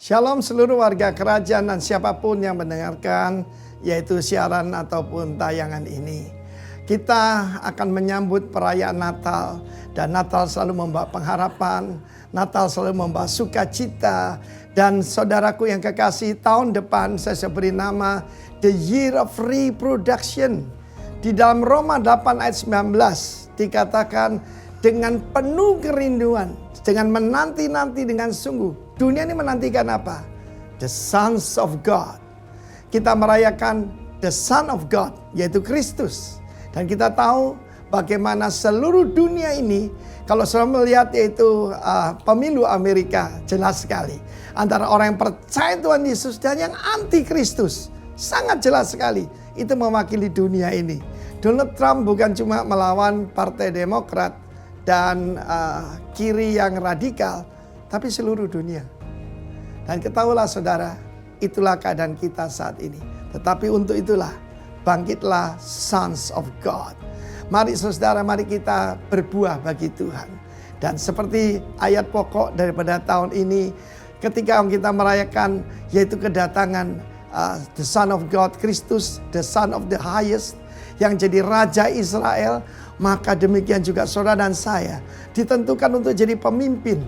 Shalom seluruh warga kerajaan dan siapapun yang mendengarkan yaitu siaran ataupun tayangan ini. Kita akan menyambut perayaan Natal dan Natal selalu membawa pengharapan, Natal selalu membawa sukacita. Dan saudaraku yang kekasih, tahun depan saya beri nama The Year of Reproduction. Di dalam Roma 8 ayat 19 dikatakan dengan penuh kerinduan, dengan menanti-nanti dengan sungguh. Dunia ini menantikan apa? The Sons of God. Kita merayakan The Son of God, yaitu Kristus. Dan kita tahu bagaimana seluruh dunia ini, kalau selalu melihat yaitu pemilu Amerika, jelas sekali. Antara orang yang percaya Tuhan Yesus dan yang anti Kristus. Sangat jelas sekali. Itu mewakili dunia ini. Donald Trump bukan cuma melawan Partai Demokrat dan kiri yang radikal, tapi seluruh dunia. Dan ketahuilah saudara, itulah keadaan kita saat ini. Tetapi untuk itulah, bangkitlah Sons of God. Mari saudara, mari kita berbuah bagi Tuhan. Dan seperti ayat pokok daripada tahun ini, ketika kita merayakan yaitu kedatangan the Son of God, Kristus, the Son of the Highest, yang jadi Raja Israel, maka demikian juga saudara dan saya ditentukan untuk jadi pemimpin.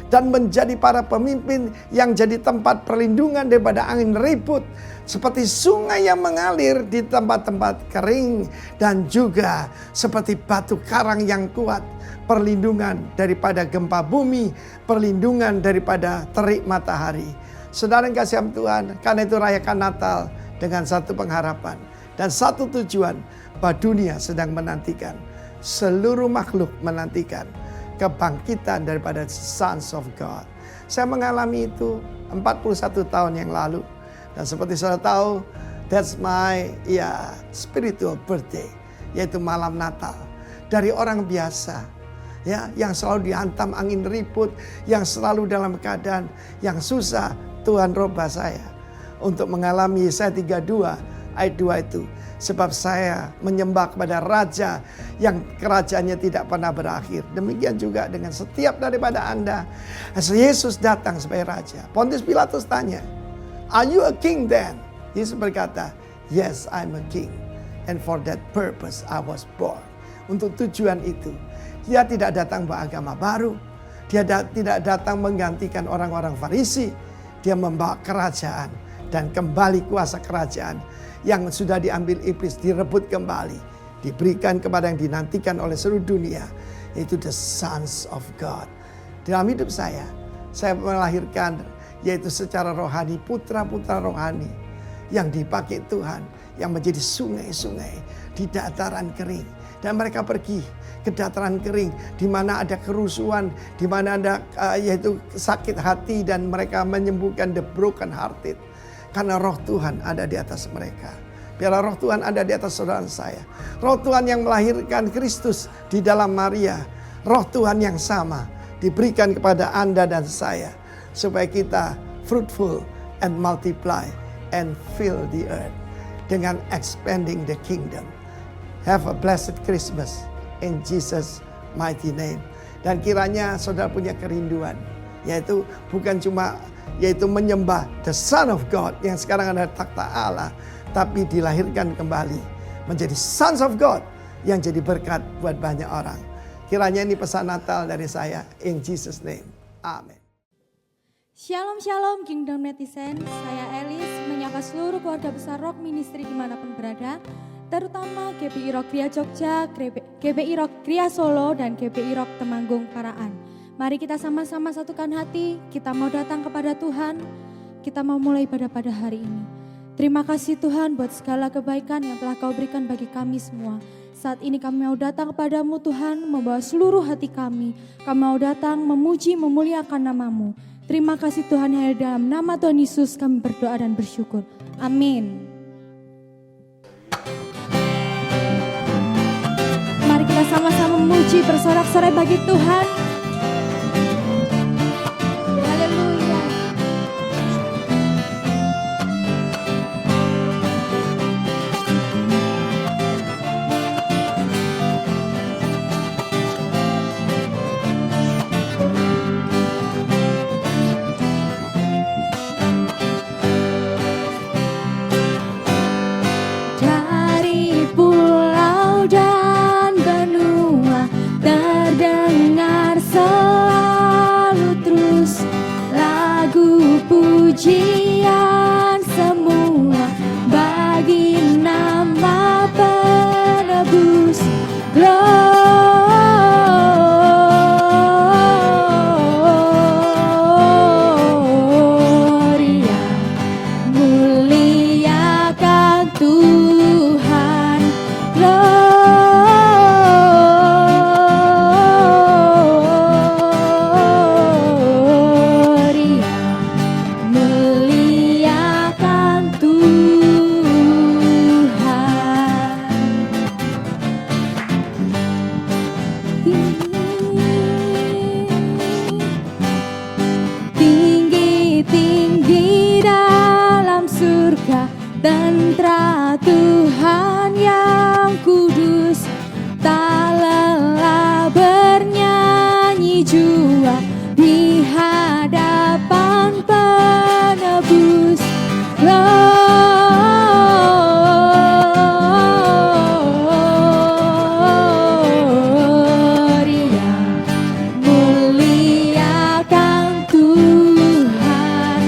Dan menjadi para pemimpin yang jadi tempat perlindungan daripada angin ribut. Seperti sungai yang mengalir di tempat-tempat kering. Dan juga seperti batu karang yang kuat. Perlindungan daripada gempa bumi. Perlindungan daripada terik matahari. Saudara yang kasih Tuhan, karena itu rayakan Natal dengan satu pengharapan. Dan satu tujuan, bahwa dunia sedang menantikan. Seluruh makhluk menantikan kebangkitan daripada Sons of God. Saya mengalami itu 41 tahun yang lalu. Dan seperti saudara tahu, that's my spiritual birthday. Yaitu malam Natal. Dari orang biasa, ya, yang selalu dihantam angin ribut, yang selalu dalam keadaan yang susah, Tuhan robah saya untuk mengalami Yesaya 32 ayat 2 itu. Sebab saya menyembah kepada Raja yang kerajaannya tidak pernah berakhir. Demikian juga dengan setiap daripada Anda. Yesus datang sebagai Raja. Pontius Pilatus tanya, "Are you a king then?" Yesus berkata, "Yes, I'm a king. And for that purpose I was born." Untuk tujuan itu, dia tidak datang bawa agama baru. Dia tidak datang menggantikan orang-orang Farisi. Dia membawa kerajaan dan kembali kuasa kerajaan yang sudah diambil iblis, direbut kembali, diberikan kepada yang dinantikan oleh seluruh dunia, yaitu the Sons of God. Dalam hidup saya melahirkan yaitu secara rohani putra-putra rohani yang dipakai Tuhan, yang menjadi sungai-sungai di dataran kering. Dan mereka pergi ke dataran kering di mana ada kerusuhan, di mana ada yaitu sakit hati, dan mereka menyembuhkan the broken hearted. Karena roh Tuhan ada di atas mereka. Biarlah roh Tuhan ada di atas saudara saya. Roh Tuhan yang melahirkan Kristus di dalam Maria. Roh Tuhan yang sama diberikan kepada Anda dan saya. Supaya kita fruitful and multiply and fill the earth. Dengan expanding the kingdom. Have a blessed Christmas in Jesus' mighty name. Dan kiranya saudara punya kerinduan. Yaitu bukan cuma menyembah the Son of God yang sekarang ada takhta Allah, tapi dilahirkan kembali menjadi Sons of God yang jadi berkat buat banyak orang. Kiranya ini pesan Natal dari saya, in Jesus name, amin. Shalom Shalom Kingdom Netizen, saya Elis menyapa seluruh keluarga besar Rock Ministry dimanapun berada, terutama GBI Rock Kria Jogja, GBI Rock Kria Solo, dan GBI Rock Temanggung Paraan. Mari kita sama-sama satukan hati, kita mau datang kepada Tuhan, kita mau mulai pada hari ini. Terima kasih Tuhan buat segala kebaikan yang telah Kau berikan bagi kami semua. Saat ini kami mau datang kepadamu Tuhan, membawa seluruh hati kami. Kami mau datang memuji, memuliakan nama-Mu. Terima kasih Tuhan, hanya dalam nama Tuhan Yesus kami berdoa dan bersyukur. Amin. Mari kita sama-sama memuji, bersorak-sorai bagi Tuhan. Haleluya. pujian semua bagi nama penebus. Gloria, muliakan Tuhan. Gloria, muliakan Tuhan. Tinggi-tinggi dalam surga, tentara Tuhan yang kudus, tak lelah bernyanyi jua di hadapan penebus. Gloria, muliakan Tuhan.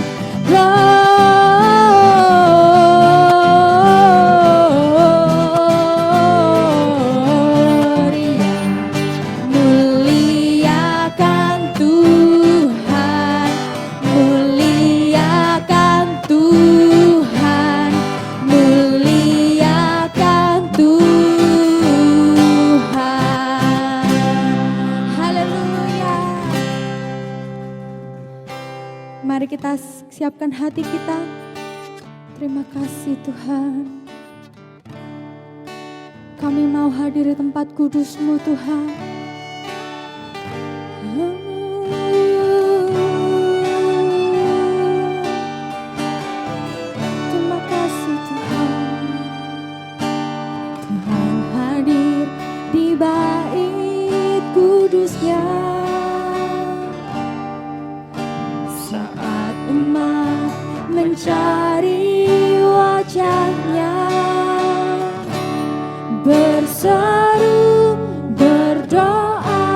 Gloria, muliakan Tuhan. Muliakan Tuhan. Muliakan Tuhan. Haleluya. Mari kita siapkan hati kita. Terima kasih Tuhan. Kami mau hadir di tempat kudus-Mu Tuhan. Terima kasih Tuhan. Tuhan hadir di bait kudus-Nya. Saat umat mencari wajah-Nya, berseru, berdoa,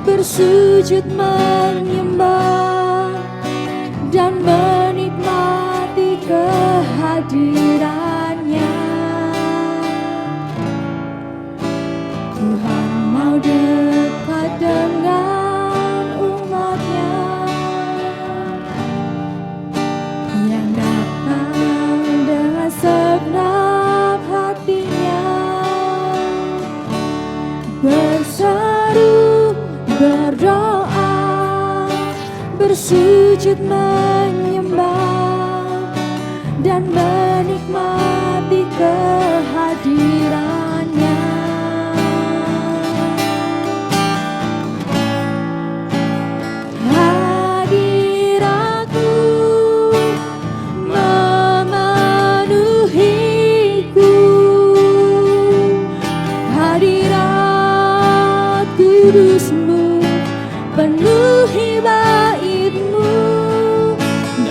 bersujud menyembah, dan menikmati kehadiran-Nya. Tuhan mau dekat dengan umat-Nya yang datang dengan segenap hatinya, berseru, berdoa, bersujud menyembah, dan menikmati kehadiran-Nya. Hadirat-Mu memenuhiku, hadirat kudus-Mu penuhi bait-Mu,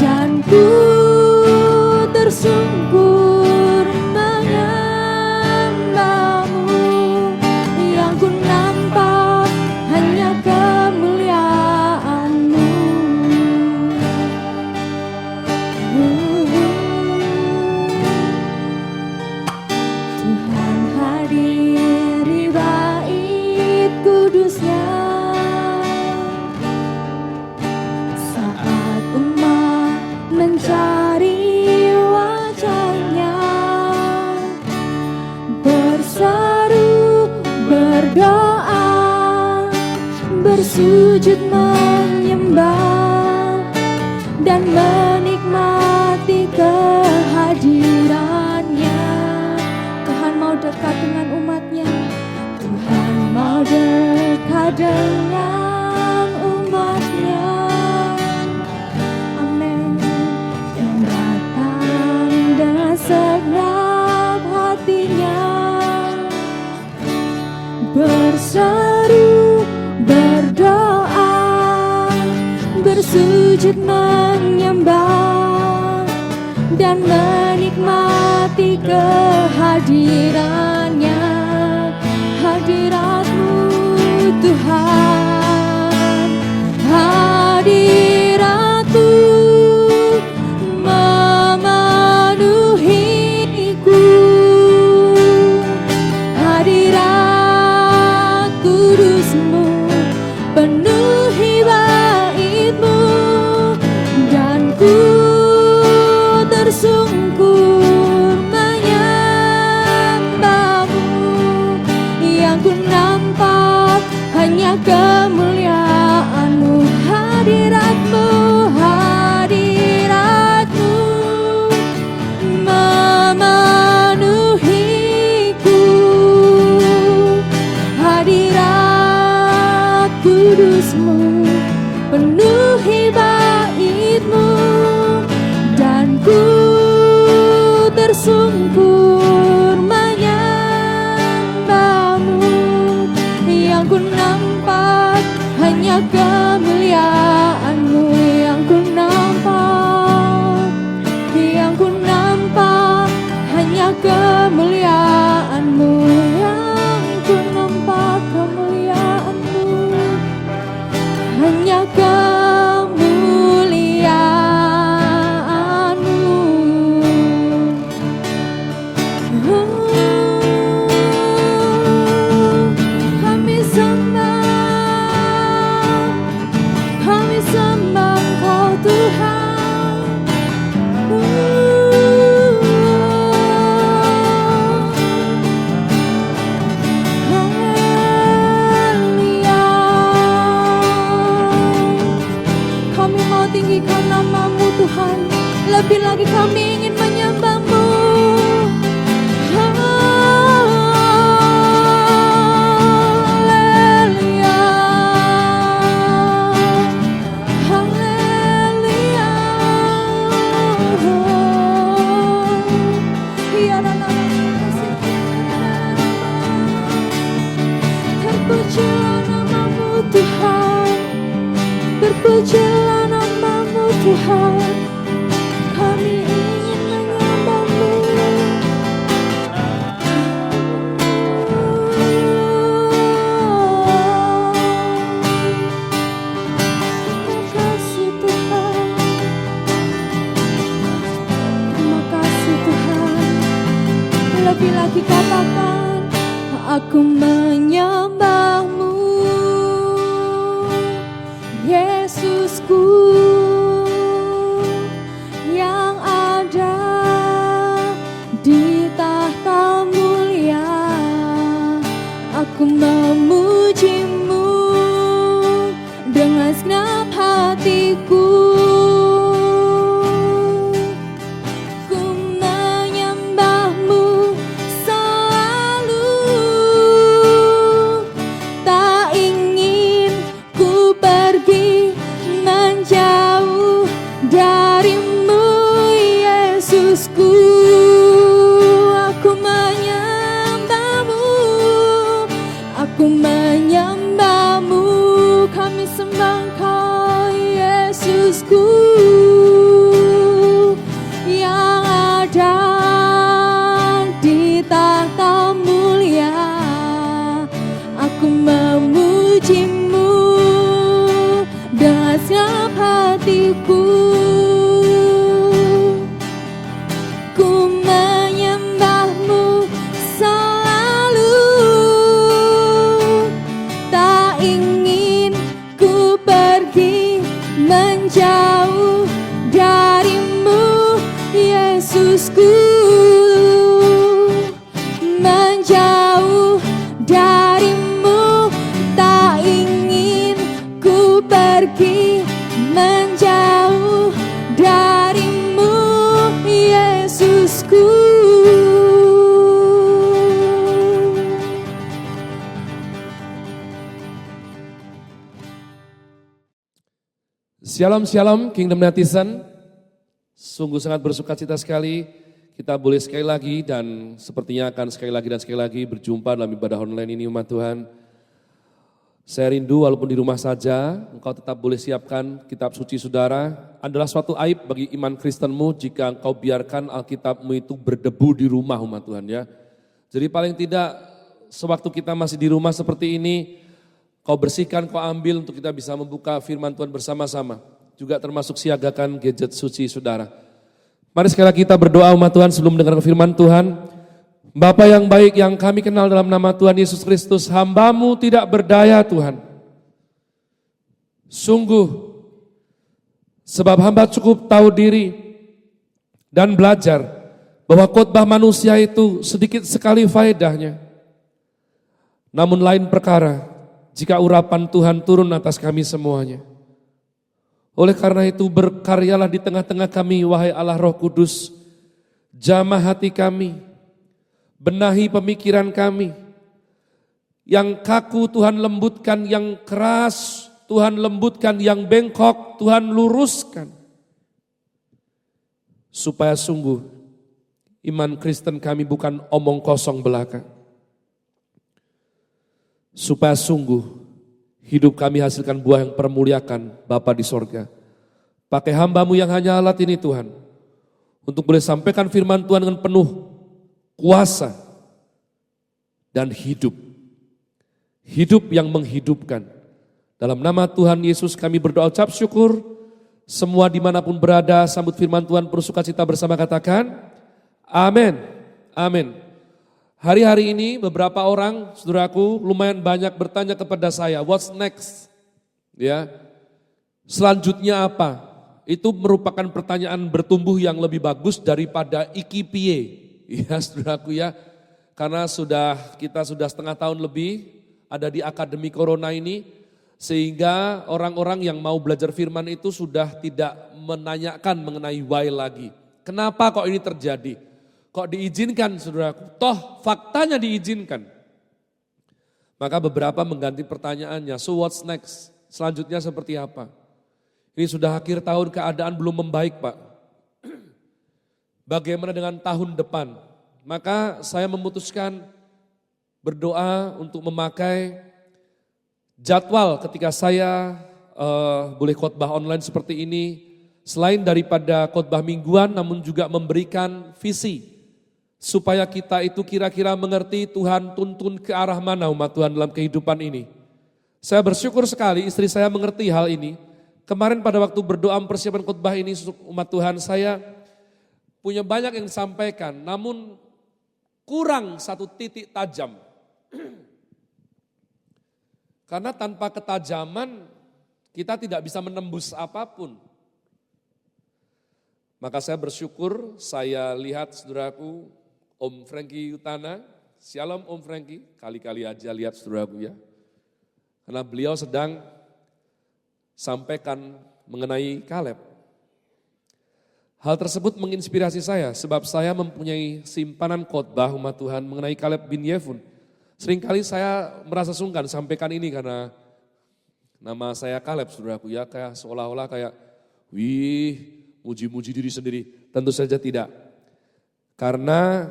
dan ku tersungkur menyembah-Mu. Yang ku nampak hanya kemuliaan-Mu. Tuhan hadir di bait kudus-Nya. Saat umat mencari wajah-Nya, berseru, berdoa, bersujud menyembah, dan menikmati kehadiran-Nya. Tuhan mau dekat dengan umat-Nya. Tuhan mau dekat dengan umat-Nya. Amin. Yang datang dengan segenap hatinya, berseru, berdoa, bersujud menyembah, dan menikmati kehadiran-Nya. Hadirat-Mu Tuhan, hadirat-Mu Tuhan. Lebih lagi kami ingin menyembah-Mu. Haleluya, haleluya. Ya Rana, terpujilah nama-Mu Tuhan, terpujilah nama-Mu Tuhan. Kami ingin menyembah-Mu. Terima kasih Tuhan, terima kasih Tuhan. Lebih lagi katakan, aku menyembah-Mu, Yesusku yang ada di tahta mulia. Aku memuji-Mu dengan segenap hatiku. Ku menyembah-Mu selalu, tak ingin ku pergi menjauh dari-Mu, Yesusku. Aku menyembah-Mu, aku menyembah-Mu. Kami sembah Engkau, Yesusku yang ada di tahta mulia. Aku memuji-Mu dengan segenap hatiku. Ku menyembah-Mu selalu, tak ingin ku pergi menjauh dari-Mu, Yesusku. Menjauh dari-Mu, tak ingin ku pergi menjauh dari-Mu, Yesusku. Shalom, shalom, Kingdom Netizen. Sungguh sangat bersuka cita sekali kita boleh sekali lagi dan sepertinya akan sekali lagi berjumpa dalam ibadah online ini umat Tuhan. Saya rindu walaupun di rumah saja, engkau tetap boleh siapkan kitab suci saudara. Adalah suatu aib bagi iman Kristenmu jika engkau biarkan Alkitabmu itu berdebu di rumah umat Tuhan ya. Jadi paling tidak sewaktu kita masih di rumah seperti ini, kau bersihkan, kau ambil untuk kita bisa membuka firman Tuhan bersama-sama. Juga termasuk siagakan gadget suci saudara. Mari sekali lagi kita berdoa umat Tuhan sebelum mendengar firman Tuhan. Bapa yang baik yang kami kenal dalam nama Tuhan Yesus Kristus, hamba-Mu tidak berdaya Tuhan. Sungguh, sebab hamba cukup tahu diri dan belajar bahwa khotbah manusia itu sedikit sekali faedahnya. Namun lain perkara, jika urapan Tuhan turun atas kami semuanya. Oleh karena itu berkaryalah di tengah-tengah kami, wahai Allah Roh Kudus. Jamah hati kami, benahi pemikiran kami. Yang kaku Tuhan lembutkan, yang keras Tuhan lembutkan, yang bengkok Tuhan luruskan. Supaya sungguh iman Kristen kami bukan omong kosong belaka. Supaya sungguh hidup kami hasilkan buah yang permuliakan Bapa di sorga. Pakai hamba-Mu yang hanya alat ini Tuhan, untuk boleh sampaikan firman Tuhan dengan penuh kuasa dan hidup. Hidup yang menghidupkan. Dalam nama Tuhan Yesus kami berdoa ucap syukur. Semua dimanapun berada sambut firman Tuhan penuh sukacita bersama katakan amin. Amin. Hari-hari ini beberapa orang, saudaraku, lumayan banyak bertanya kepada saya, what's next? Ya, selanjutnya apa? Itu merupakan pertanyaan bertumbuh yang lebih bagus daripada ikipie. Ya, saudaraku ya, karena kita sudah setengah tahun lebih ada di akademi corona ini, sehingga orang-orang yang mau belajar firman itu sudah tidak menanyakan mengenai why lagi. Kenapa kok ini terjadi? Kok diizinkan saudaraku? Toh faktanya diizinkan. Maka beberapa mengganti pertanyaannya, so what's next? Selanjutnya seperti apa? Ini sudah akhir tahun, keadaan belum membaik Pak. Bagaimana dengan tahun depan? Maka saya memutuskan berdoa untuk memakai jadwal ketika saya boleh khotbah online seperti ini. Selain daripada khotbah mingguan, namun juga memberikan visi. Supaya kita itu kira-kira mengerti Tuhan tuntun ke arah mana umat Tuhan dalam kehidupan ini. Saya bersyukur sekali istri saya mengerti hal ini. Kemarin pada waktu berdoa persiapan khotbah ini umat Tuhan, saya punya banyak yang disampaikan, namun kurang satu titik tajam. Karena tanpa ketajaman kita tidak bisa menembus apapun. Maka saya bersyukur, saya lihat saudaraku Om Franky Utana, shalom Om Franky, kali-kali aja lihat saudaraku ya. Karena beliau sedang sampaikan mengenai Kaleb. Hal tersebut menginspirasi saya sebab saya mempunyai simpanan khotbah umat Tuhan mengenai Kaleb bin Yefun. Seringkali saya merasa sungkan sampaikan ini karena nama saya Kaleb saudaraku ya, kayak seolah-olah kayak muji-muji diri sendiri. Tentu saja tidak. Karena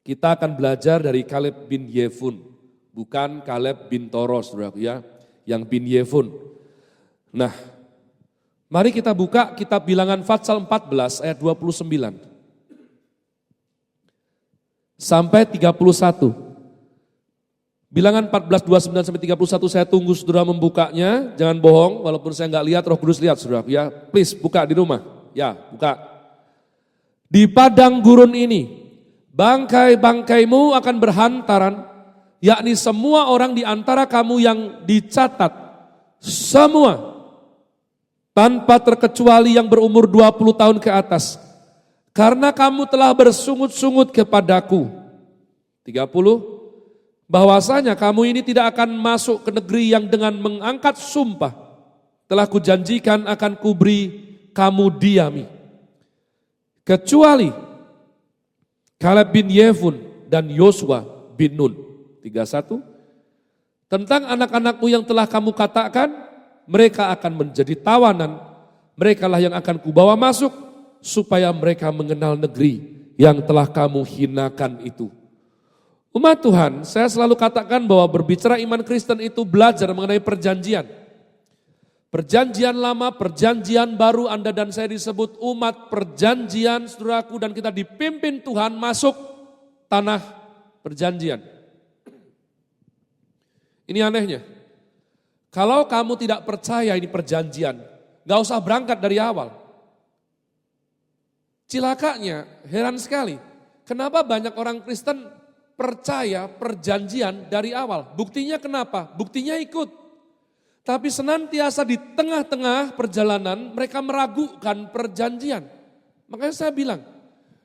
kita akan belajar dari Kaleb bin Yefun, bukan Kaleb bin Toros saudaraku ya, yang bin Yefun. Nah, mari kita buka kitab Bilangan Fatsal 14 ayat 29 sampai 31. Bilangan 14, 29 sampai 31 saya tunggu saudara membukanya, jangan bohong walaupun saya nggak lihat, Roh Kudus lihat saudara ya. Please buka di rumah, ya buka. Di padang gurun ini, bangkai-bangkaimu akan berhantaran, yakni semua orang di antara kamu yang dicatat, semua tanpa terkecuali yang berumur 20 tahun ke atas. Karena kamu telah bersungut-sungut kepadaku. 30. Bahwasanya kamu ini tidak akan masuk ke negeri yang dengan mengangkat sumpah telah kujanjikan akan kuberi kamu diami. Kecuali Kaleb bin Yefun dan Yosua bin Nun. 31. Tentang anak-anakmu yang telah kamu katakan, mereka akan menjadi tawanan, merekalah yang akan kubawa masuk, supaya mereka mengenal negeri yang telah kamu hinakan itu. Umat Tuhan, saya selalu katakan bahwa berbicara iman Kristen itu belajar mengenai perjanjian. Perjanjian lama, perjanjian baru, Anda dan saya disebut umat perjanjian, saudaraku, dan kita dipimpin Tuhan masuk tanah perjanjian. Ini anehnya. Kalau kamu tidak percaya ini perjanjian, gak usah berangkat dari awal. Cilakanya, heran sekali. Kenapa banyak orang Kristen percaya perjanjian dari awal? Buktinya kenapa? Buktinya ikut. Tapi senantiasa di tengah-tengah perjalanan mereka meragukan perjanjian. Makanya saya bilang,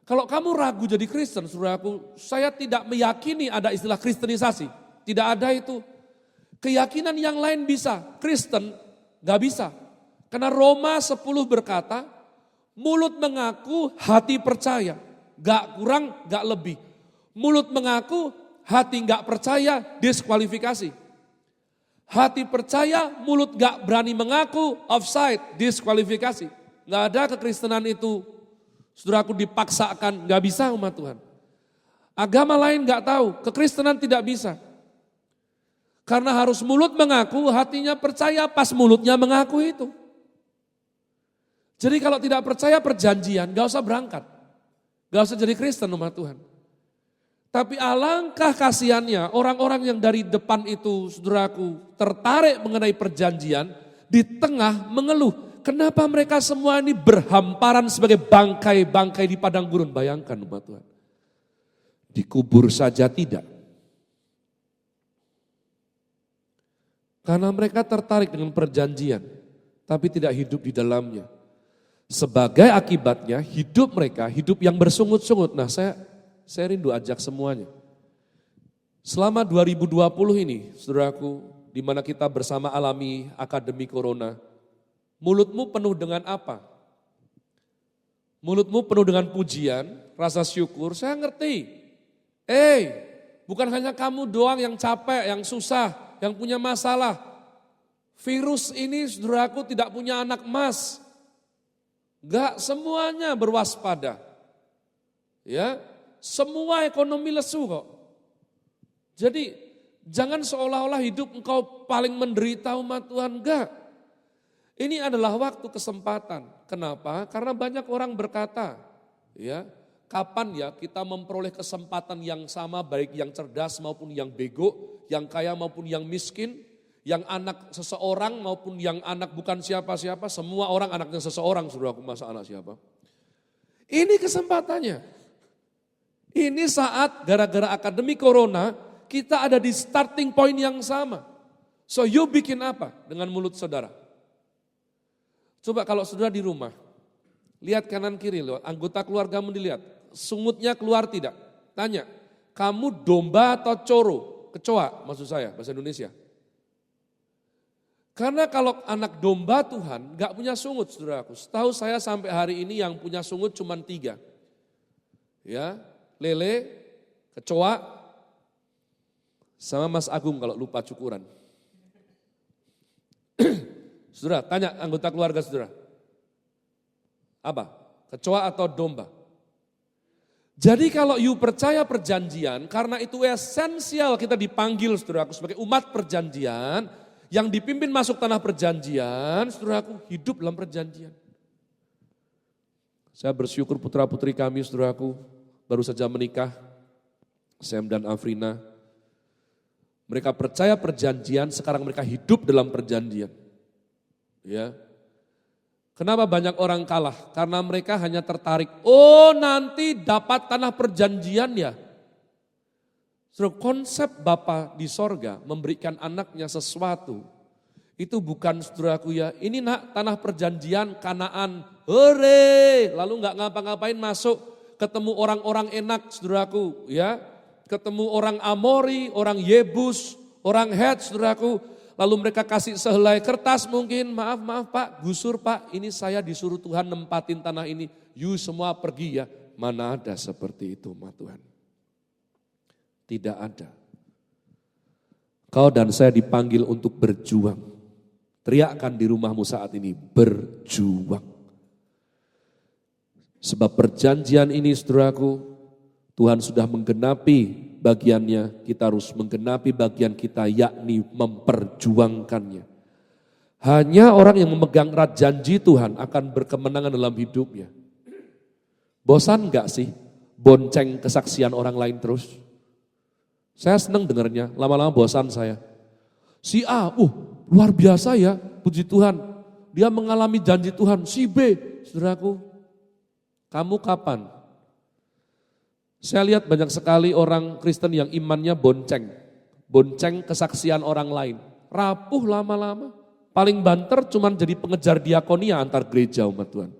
kalau kamu ragu jadi Kristen, saudaraku, saya tidak meyakini ada istilah Kristenisasi. Tidak ada itu. Keyakinan yang lain bisa, Kristen gak bisa. Karena Roma 10 berkata, mulut mengaku, hati percaya. Gak kurang, gak lebih. Mulut mengaku, hati gak percaya, diskualifikasi. Hati percaya, mulut gak berani mengaku, offside, diskualifikasi. Gak ada kekristenan itu, saudaraku, dipaksakan, gak bisa umat Tuhan. Agama lain gak tahu, kekristenan tidak bisa. Karena harus mulut mengaku, hatinya percaya, pas mulutnya mengaku itu. Jadi kalau tidak percaya perjanjian, gak usah berangkat. Gak usah jadi Kristen umat Tuhan. Tapi alangkah kasihannya orang-orang yang dari depan itu, saudaraku, tertarik mengenai perjanjian, di tengah mengeluh. Kenapa mereka semua ini berhamparan sebagai bangkai-bangkai di padang gurun? Bayangkan umat Tuhan. Dikubur saja tidak. Karena mereka tertarik dengan perjanjian, tapi tidak hidup di dalamnya. Sebagai akibatnya hidup mereka, hidup yang bersungut-sungut. Nah saya rindu ajak semuanya. Selama 2020 ini, saudaraku, di mana kita bersama alami akademi corona, mulutmu penuh dengan apa? mulutmu penuh dengan pujian, rasa syukur, saya ngerti. Bukan hanya kamu doang yang capek, yang susah, yang punya masalah. Virus ini saudaraku tidak punya anak emas. Enggak semuanya berwaspada. Ya, semua ekonomi lesu kok. Jadi jangan seolah-olah hidup engkau paling menderita umat Tuhan, enggak. Ini adalah waktu kesempatan. Kenapa? Karena banyak orang berkata, ya, kapan ya kita memperoleh kesempatan yang sama baik yang cerdas maupun yang bego, yang kaya maupun yang miskin, yang anak seseorang maupun yang anak bukan siapa-siapa, semua orang anaknya seseorang, saudaraku, masa anak siapa? Ini kesempatannya. Ini saat gara-gara akademi corona, kita ada di starting point yang sama. So you bikin apa dengan mulut saudara? Coba kalau saudara di rumah, lihat kanan kiri loh, anggota keluargamu dilihat, sungutnya keluar tidak? Tanya, kamu domba atau coro? Kecoa maksud saya, bahasa Indonesia. Karena kalau anak domba Tuhan gak punya sungut, saudaraku. Setahu saya sampai hari ini yang punya sungut cuma 3. Ya, lele, kecoa, sama Mas Agung kalau lupa cukuran. Saudara, tanya anggota keluarga saudara. Apa? Kecoa atau domba? Jadi kalau you percaya perjanjian, karena itu esensial kita dipanggil saudaraku sebagai umat perjanjian, yang dipimpin masuk tanah perjanjian, saudaraku hidup dalam perjanjian. Saya bersyukur putra-putri kami saudaraku, baru saja menikah, Sam dan Afrina. Mereka percaya perjanjian, sekarang mereka hidup dalam perjanjian. Ya. Kenapa banyak orang kalah? Karena mereka hanya tertarik, nanti dapat tanah perjanjian ya. Konsep Bapa di sorga memberikan anaknya sesuatu, itu bukan saudaraku ya, ini nak tanah perjanjian Kanaan, hore, lalu gak ngapa-ngapain masuk, ketemu orang-orang enak saudaraku ya, ketemu orang Amori, orang Yebus, orang Het saudaraku, lalu mereka kasih sehelai kertas mungkin, maaf Pak, gusur Pak, ini saya disuruh Tuhan nempatin tanah ini, you semua pergi ya. Mana ada seperti itu umat Tuhan. Tidak ada. Kau dan saya dipanggil untuk berjuang. Teriakkan di rumahmu saat ini, berjuang. Sebab perjanjian ini saudaraku, Tuhan sudah menggenapi bagiannya, kita harus menggenapi bagian kita, yakni memperjuangkannya. Hanya orang yang memegang erat janji Tuhan akan berkemenangan dalam hidupnya. Bosan enggak sih bonceng kesaksian orang lain terus? Saya senang dengarnya, lama-lama bosan saya. Si A, luar biasa ya, puji Tuhan. Dia mengalami janji Tuhan. Si B, saudaraku, kamu kapan? Saya lihat banyak sekali orang Kristen yang imannya bonceng kesaksian orang lain. Rapuh lama-lama, paling banter cuman jadi pengejar diakonia antar gereja umat Tuhan.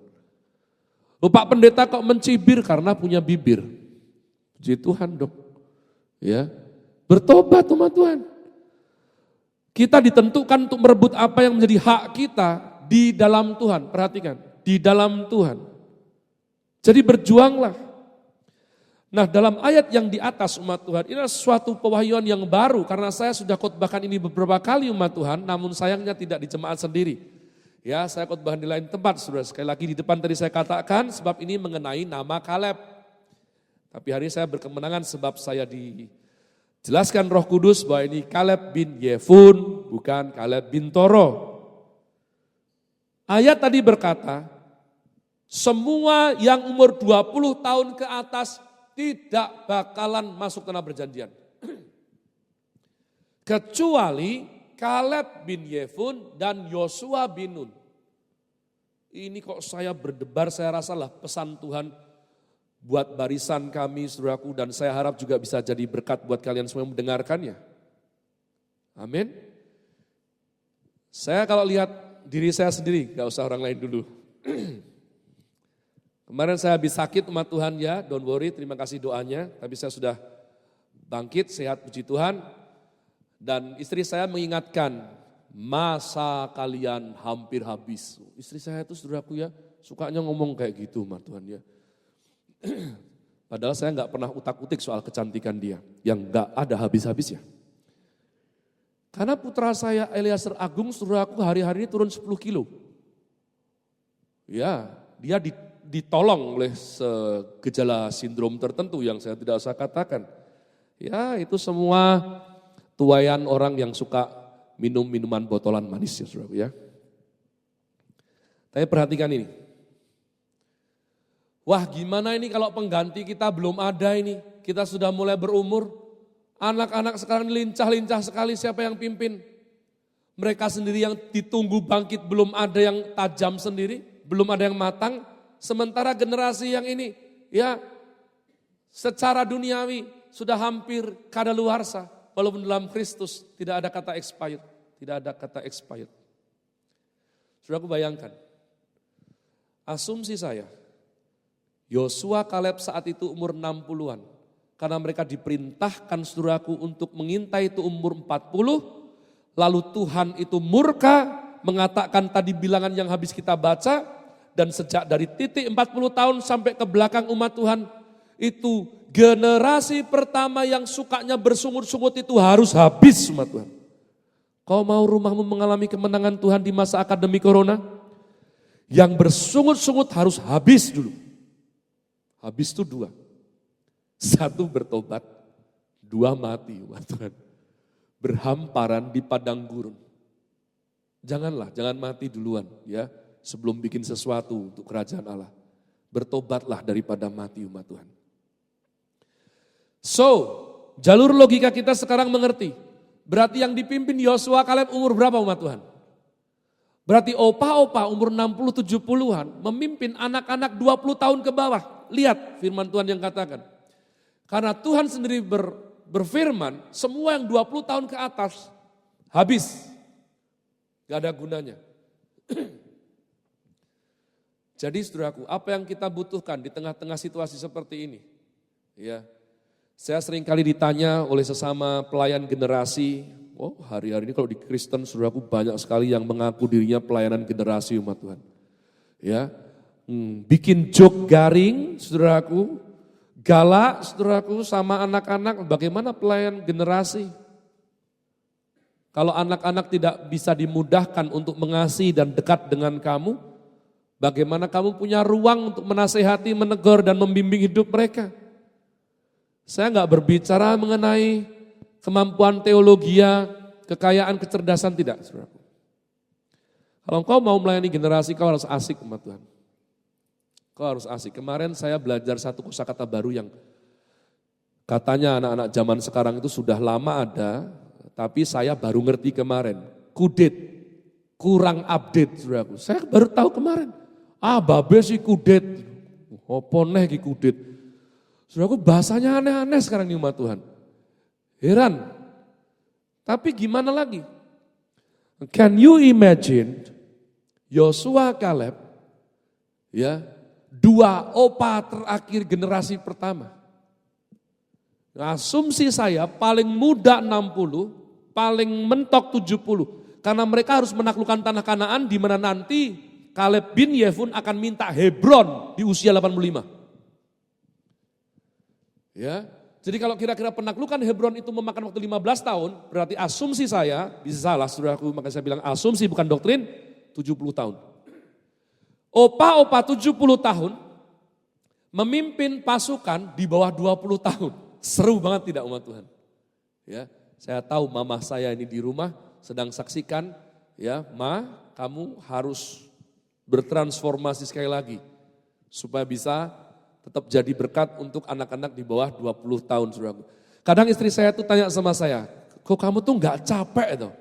Pak pendeta kok mencibir karena punya bibir. Puji Tuhan dong. Ya, bertobat umat Tuhan. Kita ditentukan untuk merebut apa yang menjadi hak kita di dalam Tuhan. Perhatikan, di dalam Tuhan. Jadi berjuanglah. Nah dalam ayat yang di atas umat Tuhan, ini adalah suatu pewahyuan yang baru karena saya sudah khotbahkan ini beberapa kali umat Tuhan, namun sayangnya tidak di jemaat sendiri. Ya, saya khotbahkan di lain tempat, saudara. Sekali lagi di depan tadi saya katakan sebab ini mengenai nama Kaleb. Tapi hari ini saya berkemenangan sebab saya dijelaskan Roh Kudus bahwa ini Kaleb bin Yefun, bukan Kaleb bin Toro. Ayat tadi berkata, semua yang umur 20 tahun ke atas tidak bakalan masuk tanah perjanjian. Kecuali Kaleb bin Yefun dan Yosua bin Nun. Ini kok saya berdebar, saya rasalah pesan Tuhan buat barisan kami, saudaraku, dan saya harap juga bisa jadi berkat buat kalian semua yang mendengarkannya. Amin. Saya kalau lihat diri saya sendiri, gak usah orang lain dulu. Kemarin saya habis sakit umat Tuhan ya, don't worry, terima kasih doanya. Tapi saya sudah bangkit, sehat puji Tuhan. Dan istri saya mengingatkan, masa kalian hampir habis. Istri saya itu saudaraku ya, sukanya ngomong kayak gitu umat Tuhan ya. Padahal saya nggak pernah utak-utik soal kecantikan dia, yang nggak ada habis-habisnya. Karena putra saya Eliezer Agung, saudaraku, hari-hari ini turun 10 kilo. Ya, dia ditolong oleh gejala sindrom tertentu yang saya tidak usah katakan. Ya, itu semua tuaian orang yang suka minum minuman botolan manis ya saudaraku ya. Tapi perhatikan ini. Wah, gimana ini kalau pengganti kita belum ada ini. Kita sudah mulai berumur. Anak-anak sekarang lincah-lincah sekali, siapa yang pimpin? Mereka sendiri yang ditunggu bangkit belum ada yang tajam sendiri, belum ada yang matang. Sementara generasi yang ini ya secara duniawi sudah hampir kadaluarsa. Walaupun dalam Kristus tidak ada kata expired, tidak ada kata expired. Saudaraku bayangkan, asumsi saya, Yosua Kaleb saat itu umur 60-an. Karena mereka diperintahkan saudaraku untuk mengintai itu umur 40, lalu Tuhan itu murka, mengatakan tadi bilangan yang habis kita baca, dan sejak dari titik 40 tahun sampai ke belakang umat Tuhan, itu generasi pertama yang sukanya bersungut-sungut itu harus habis umat Tuhan. Kau mau rumahmu mengalami kemenangan Tuhan di masa akademi corona? Yang bersungut-sungut harus habis dulu. Habis itu 2. 1 bertobat, 2 mati umat Tuhan. Berhamparan di padang gurun. Jangan mati duluan ya, sebelum bikin sesuatu untuk kerajaan Allah. Bertobatlah daripada mati umat Tuhan. So, jalur logika kita sekarang mengerti. Berarti yang dipimpin Yosua Kaleb umur berapa umat Tuhan? Berarti opa-opa umur 60-70-an memimpin anak-anak 20 tahun ke bawah. Lihat firman Tuhan yang katakan. Karena Tuhan sendiri berfirman, semua yang 20 tahun ke atas habis. Gak ada gunanya. Jadi saudaraku, apa yang kita butuhkan di tengah-tengah situasi seperti ini? Ya, saya sering kali ditanya oleh sesama pelayan generasi, oh hari-hari ini kalau di Kristen saudaraku banyak sekali yang mengaku dirinya pelayanan generasi umat Tuhan. Ya, bikin joke garing saudaraku, galak saudaraku sama anak-anak, bagaimana pelayan generasi? Kalau anak-anak tidak bisa dimudahkan untuk mengasihi dan dekat dengan kamu, bagaimana kamu punya ruang untuk menasehati, menegur dan membimbing hidup mereka? Saya enggak berbicara mengenai kemampuan teologia, kekayaan, kecerdasan, tidak saudaraku. Kalau kau mau melayani generasi, kau harus asik umat Tuhan. Kau harus asik. Kemarin saya belajar satu kosakata baru yang katanya anak-anak zaman sekarang itu sudah lama ada, tapi saya baru ngerti kemarin. Kudet, kurang update saudaraku. Saya baru tahu kemarin. Babe sih kudet. Apa neh ki kudet. Saudaraku bahasanya aneh-aneh sekarang nih umat Tuhan. Heran. Tapi gimana lagi? Can you imagine Yosua Kaleb ya, 2 opa terakhir generasi pertama. Asumsi saya paling muda 60, paling mentok 70. Karena mereka harus menaklukkan tanah Kanaan di mana nanti Kaleb bin Yefun akan minta Hebron di usia 85. Ya, jadi kalau kira-kira penaklukan Hebron itu memakan waktu 15 tahun, berarti asumsi saya, bisa salah saudaraku, makanya saya bilang asumsi bukan doktrin, 70 tahun. Opa-opa 70 tahun memimpin pasukan di bawah 20 tahun. Seru banget tidak umat Tuhan? Ya, saya tahu mama saya ini di rumah sedang saksikan, ya, Ma, kamu harus bertransformasi sekali lagi supaya bisa tetap jadi berkat untuk anak-anak di bawah 20 tahun, saudaraku. Kadang istri saya tuh tanya sama saya, kok kamu tuh nggak capek tuh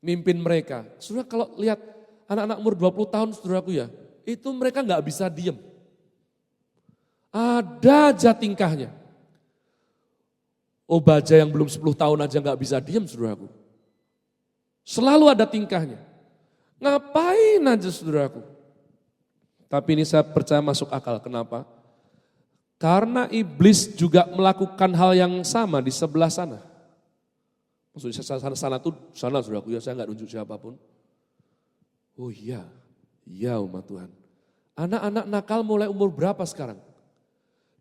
mimpin mereka? Saudara kalau lihat anak-anak umur 20 tahun, saudaraku ya, itu mereka nggak bisa diem. Ada aja tingkahnya. Obaja yang belum 10 tahun aja nggak bisa diem, saudaraku. Selalu ada tingkahnya. Ngapain aja, saudaraku? Tapi ini saya percaya masuk akal. Kenapa? Karena iblis juga melakukan hal yang sama di sebelah sana. Maksudnya sana tuh sana, saudaraku ya, saya nggak nunjuk siapapun. Oh iya, iya umat Tuhan. Anak-anak nakal mulai umur berapa sekarang?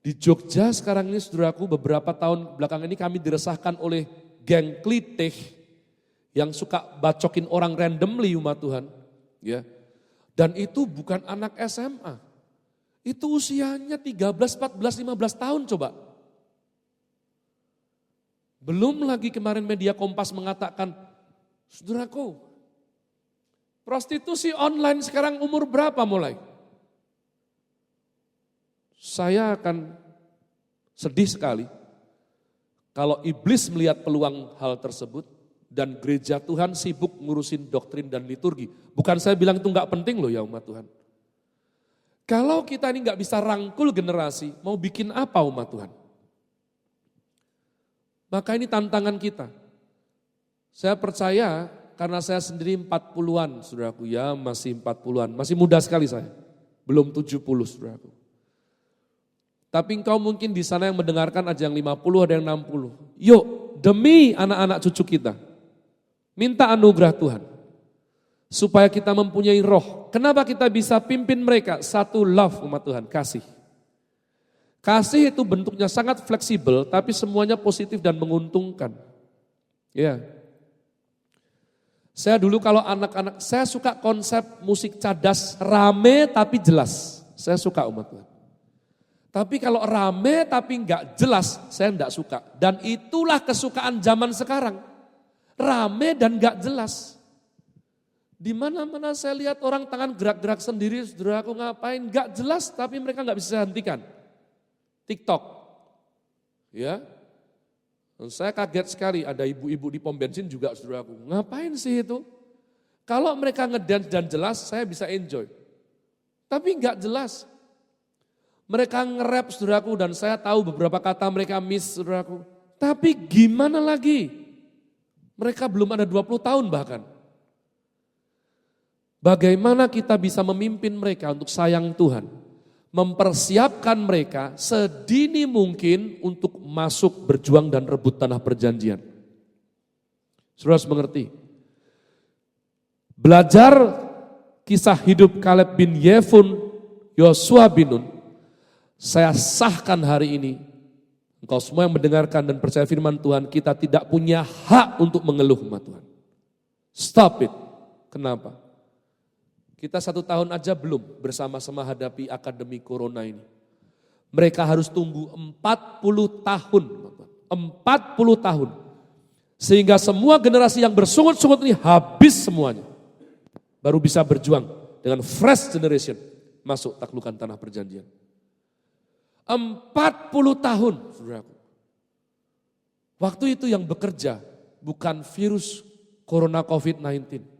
Di Jogja sekarang ini saudaraku beberapa tahun belakangan ini kami diresahkan oleh geng klitih yang suka bacokin orang randomly umat Tuhan. Ya. Dan itu bukan anak SMA. Itu usianya 13, 14, 15 tahun coba. Belum lagi kemarin media Kompas mengatakan, saudaraku, prostitusi online sekarang umur berapa mulai? Saya akan sedih sekali kalau iblis melihat peluang hal tersebut dan gereja Tuhan sibuk ngurusin doktrin dan liturgi. Bukan saya bilang itu enggak penting loh ya umat Tuhan. Kalau kita ini enggak bisa rangkul generasi, mau bikin apa umat Tuhan? Maka ini tantangan kita. Saya percaya karena saya sendiri 40-an, saudaraku ya, masih 40-an, masih muda sekali saya. Belum 70, saudaraku. Tapi engkau mungkin di sana yang mendengarkan ada yang 50, ada yang 60. Yuk, demi anak-anak cucu kita, minta anugerah Tuhan. Supaya kita mempunyai roh. Kenapa kita bisa pimpin mereka? Satu, love umat Tuhan, kasih. Kasih itu bentuknya sangat fleksibel, tapi semuanya positif dan menguntungkan. Ya. Saya dulu kalau anak-anak, saya suka konsep musik cadas, rame tapi jelas. Saya suka umat Tuhan. Tapi kalau rame tapi enggak jelas, saya enggak suka. Dan itulah kesukaan zaman sekarang. Rame dan enggak jelas. Di mana-mana saya lihat orang tangan gerak-gerak sendiri, saudara aku ngapain, enggak jelas tapi mereka enggak bisa hentikan. TikTok. Ya. Dan saya kaget sekali ada ibu-ibu di pom bensin juga saudara aku. Ngapain sih itu? Kalau mereka ngedance dan jelas, saya bisa enjoy. Tapi enggak jelas. Mereka nge-rap saudaraku dan saya tahu beberapa kata mereka miss saudaraku. Tapi gimana lagi? Mereka belum ada 20 tahun bahkan. Bagaimana kita bisa memimpin mereka untuk sayang Tuhan? Mempersiapkan mereka sedini mungkin untuk masuk berjuang dan rebut tanah perjanjian. Saudara harus mengerti. Belajar kisah hidup Kaleb bin Yefun, Yosua bin Nun. Saya sahkan hari ini, engkau semua yang mendengarkan dan percaya firman Tuhan, kita tidak punya hak untuk mengeluh umat Tuhan. Stop it. Kenapa? Kita 1 tahun aja belum bersama-sama hadapi akademi corona ini. Mereka harus tunggu 40 tahun. 40 tahun. Sehingga semua generasi yang bersungut-sungut ini habis semuanya. Baru bisa berjuang dengan fresh generation masuk taklukan tanah perjanjian. 40 tahun, saudaraku. Waktu itu yang bekerja bukan virus corona COVID-19.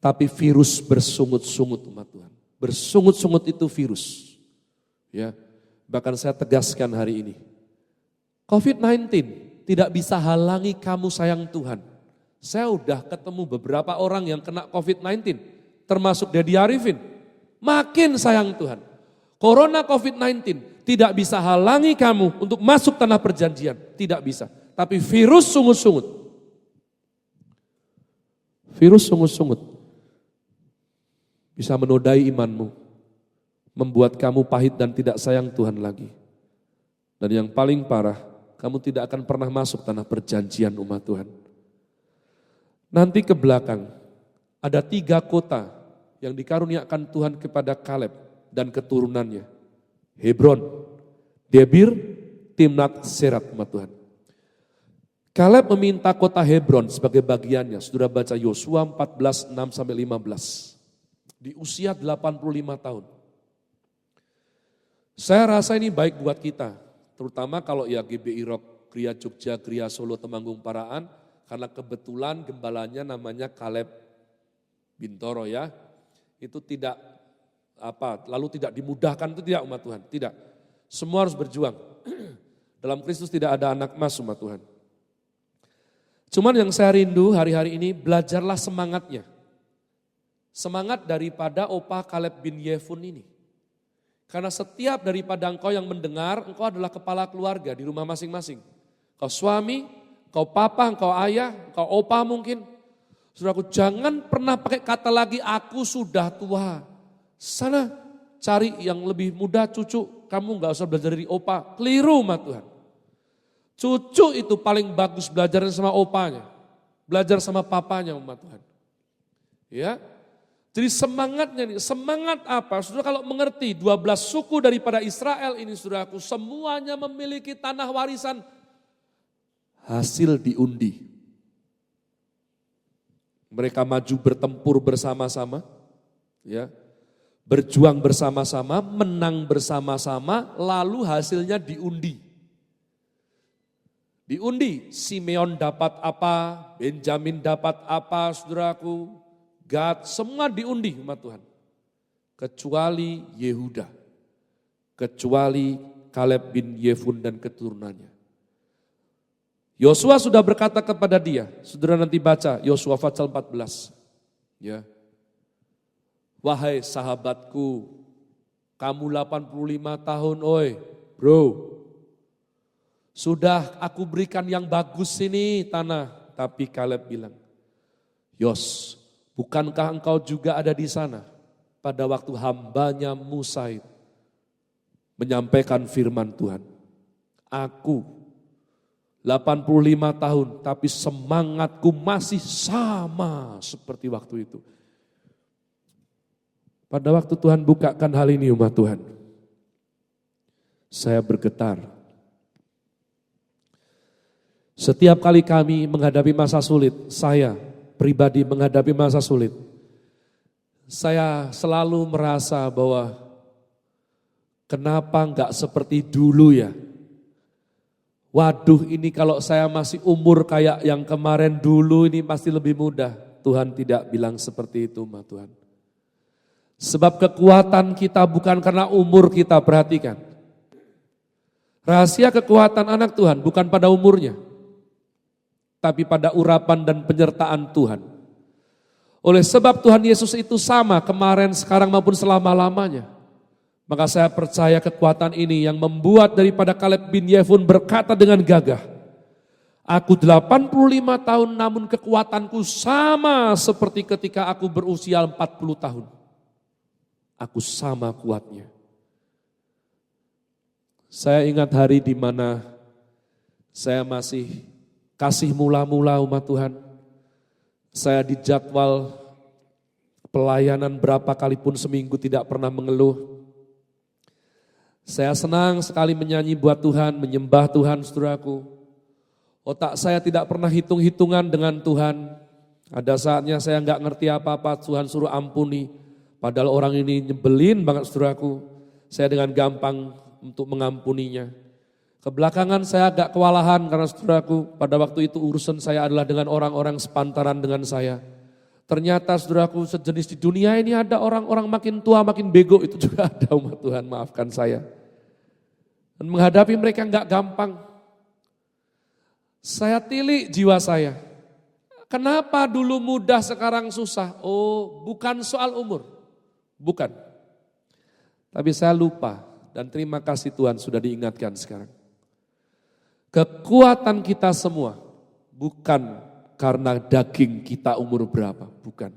Tapi virus bersungut-sungut umat Tuhan. Bersungut-sungut itu virus. Ya, bahkan saya tegaskan hari ini. COVID-19 tidak bisa halangi kamu sayang Tuhan. Saya udah ketemu beberapa orang yang kena COVID-19. Termasuk Dedi Arifin. Makin sayang Tuhan. Corona COVID-19 tidak bisa halangi kamu untuk masuk tanah perjanjian. Tidak bisa. Tapi virus sungut-sungut. Virus sungut-sungut bisa menodai imanmu. Membuat kamu pahit dan tidak sayang Tuhan lagi. Dan yang paling parah, kamu tidak akan pernah masuk tanah perjanjian umat Tuhan. Nanti ke belakang, ada 3 kota yang dikaruniakan Tuhan kepada Kaleb dan keturunannya. Hebron, Debir, Timnat, Serat umat Tuhan. Kaleb meminta kota Hebron sebagai bagiannya. Saudara baca Yosua 14, 6-15. Di usia 85 tahun. Saya rasa ini baik buat kita. Terutama kalau ya GBI Rock, Gria Jogja, Gria Solo, Temanggung Paraan. Karena kebetulan gembalanya namanya Kaleb Bintoro ya. Itu tidak lalu tidak dimudahkan, itu tidak umat Tuhan, tidak. Semua harus berjuang. Dalam Kristus tidak ada anak emas umat Tuhan. Cuman yang saya rindu hari-hari ini, belajarlah semangatnya. Semangat daripada Opa Kaleb bin Yefun ini. Karena setiap daripada engkau yang mendengar, engkau adalah kepala keluarga di rumah masing-masing. Kau suami, kau papa, kau ayah, kau opa mungkin. Saudaraku, jangan pernah pakai kata lagi aku sudah tua. Sana cari yang lebih muda cucu, kamu gak usah belajar dari opa. Keliru umat Tuhan. Cucu itu paling bagus belajarnya sama opanya. Belajar sama papanya umat Tuhan. Ya. Jadi semangatnya nih, semangat apa? Saudara kalau mengerti 12 suku daripada Israel ini saudaraku, semuanya memiliki tanah warisan hasil diundi. Mereka maju bertempur bersama-sama, ya, berjuang bersama-sama, menang bersama-sama, lalu hasilnya diundi. Diundi, Simeon dapat apa, Benjamin dapat apa, saudaraku, Gad, semua diundi umat Tuhan. Kecuali Yehuda, kecuali Kaleb bin Yefun dan keturunannya. Yosua sudah berkata kepada dia, saudara nanti baca Yosua pasal 14. Ya. Wahai sahabatku, kamu 85 tahun, oi bro. Sudah aku berikan yang bagus ini tanah. Tapi Kaleb bilang, Yos, bukankah engkau juga ada di sana pada waktu hambanya Musa itu menyampaikan firman Tuhan. Aku 85 tahun tapi semangatku masih sama seperti waktu itu. Pada waktu Tuhan bukakan hal ini umat Tuhan, saya bergetar. Setiap kali kami menghadapi masa sulit, saya pribadi menghadapi masa sulit, saya selalu merasa bahwa kenapa enggak seperti dulu ya. Waduh, ini kalau saya masih umur kayak yang kemarin dulu ini pasti lebih mudah. Tuhan tidak bilang seperti itu, umat Tuhan. Sebab kekuatan kita bukan karena umur kita, perhatikan. Rahasia kekuatan anak Tuhan bukan pada umurnya, tapi pada urapan dan penyertaan Tuhan. Oleh sebab Tuhan Yesus itu sama kemarin, sekarang maupun selama-lamanya. Maka saya percaya kekuatan ini yang membuat daripada Kaleb bin Yefun berkata dengan gagah, aku 85 tahun namun kekuatanku sama seperti ketika aku berusia 40 tahun. Aku sama kuatnya. Saya ingat hari di mana saya masih kasih mula-mula umat Tuhan. Saya dijadwal pelayanan berapa kali pun seminggu tidak pernah mengeluh. Saya senang sekali menyanyi buat Tuhan, menyembah Tuhan saudaraku. Otak saya tidak pernah hitung-hitungan dengan Tuhan. Ada saatnya saya enggak ngerti apa-apa, Tuhan suruh ampuni. Padahal orang ini nyebelin banget saudaraku. Saya dengan gampang untuk mengampuninya. Kebelakangan saya agak kewalahan karena saudaraku pada waktu itu urusan saya adalah dengan orang-orang sepantaran dengan saya. Ternyata saudaraku sejenis di dunia ini ada orang-orang makin tua makin bego, itu juga ada umat Tuhan, maafkan saya. Dan menghadapi mereka enggak gampang. Saya tilik jiwa saya. Kenapa dulu mudah sekarang susah? Oh, bukan soal umur. Bukan. Tapi saya lupa dan terima kasih Tuhan sudah diingatkan sekarang. Kekuatan kita semua bukan karena daging kita umur berapa, bukan.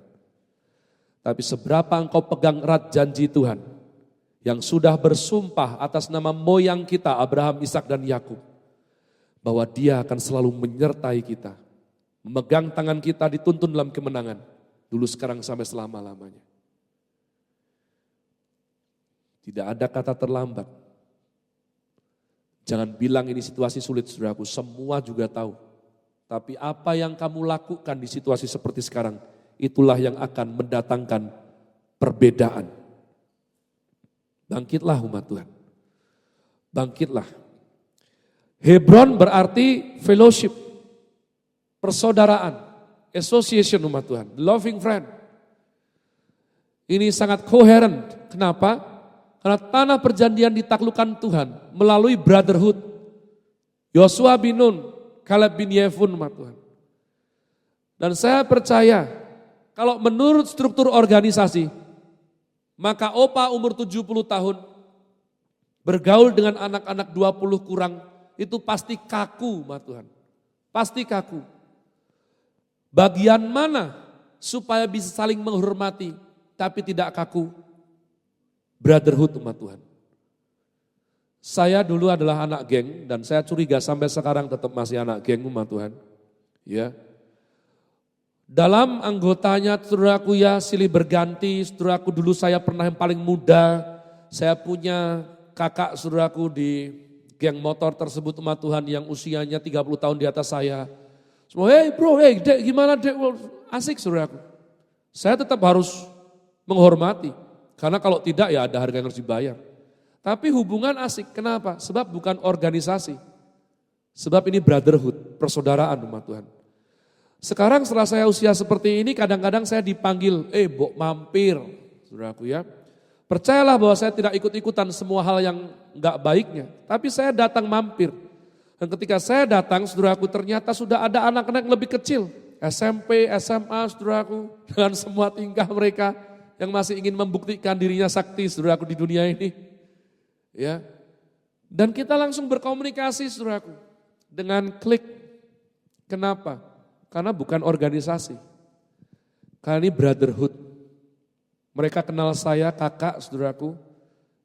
Tapi seberapa engkau pegang erat janji Tuhan yang sudah bersumpah atas nama moyang kita Abraham, Ishak dan Yakub, bahwa Dia akan selalu menyertai kita, memegang tangan kita dituntun dalam kemenangan, dulu sekarang sampai selama-lamanya. Tidak ada kata terlambat. Jangan bilang ini situasi sulit saudaraku, semua juga tahu. Tapi apa yang kamu lakukan di situasi seperti sekarang, itulah yang akan mendatangkan perbedaan. Bangkitlah umat Tuhan. Bangkitlah. Hebron berarti fellowship, persaudaraan, association umat Tuhan, loving friend. Ini sangat koheren. Kenapa? Karena tanah perjanjian ditaklukkan Tuhan melalui brotherhood. Yosua bin Nun, Kaleb bin Yefun umat Tuhan. Dan saya percaya kalau menurut struktur organisasi, maka Opa umur 70 tahun bergaul dengan anak-anak 20 kurang itu pasti kaku umat Tuhan. Pasti kaku. Bagian mana supaya bisa saling menghormati tapi tidak kaku? brotherhood umat Tuhan. Saya dulu adalah anak geng dan saya curiga sampai sekarang tetap masih anak geng umat Tuhan. Ya. Dalam anggotanya saudaraku ya silih berganti, saudaraku dulu saya pernah yang paling muda, saya punya kakak saudaraku di geng motor tersebut umat Tuhan yang usianya 30 tahun di atas saya. Semua, hey bro, hey dek gimana dek, asik saudaraku. Saya tetap harus menghormati, karena kalau tidak ya ada harga yang harus dibayar. Tapi hubungan asik, kenapa? Sebab bukan organisasi. Sebab ini brotherhood, persaudaraan umat Tuhan. Sekarang setelah saya usia seperti ini, kadang-kadang saya dipanggil, bok mampir, saudaraku ya. Percayalah bahwa saya tidak ikut-ikutan semua hal yang enggak baiknya. Tapi saya datang mampir. Dan ketika saya datang, saudaraku ternyata sudah ada anak-anak yang lebih kecil. SMP, SMA, saudaraku, dengan semua tingkah mereka yang masih ingin membuktikan dirinya sakti, saudaraku di dunia ini. Ya, dan kita langsung berkomunikasi saudaraku dengan klik. Kenapa? Karena bukan organisasi. Karena ini brotherhood. Mereka kenal saya kakak saudaraku.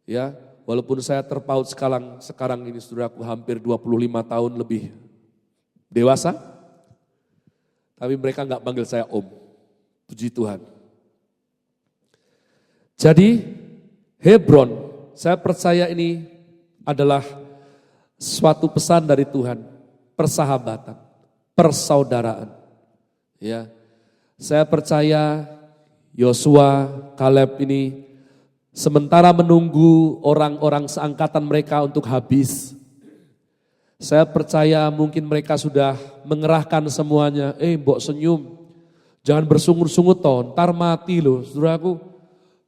Ya, walaupun saya terpaut sekarang ini saudaraku hampir 25 tahun lebih dewasa. Tapi mereka enggak panggil saya om. Puji Tuhan. Jadi Hebron, saya percaya ini adalah suatu pesan dari Tuhan, persahabatan, persaudaraan. Ya, saya percaya Yosua, Kaleb ini sementara menunggu orang-orang seangkatan mereka untuk habis. Saya percaya mungkin mereka sudah mengerahkan semuanya. Mbok senyum, jangan bersungut-sungut toh, ntar mati loh, saudaraku.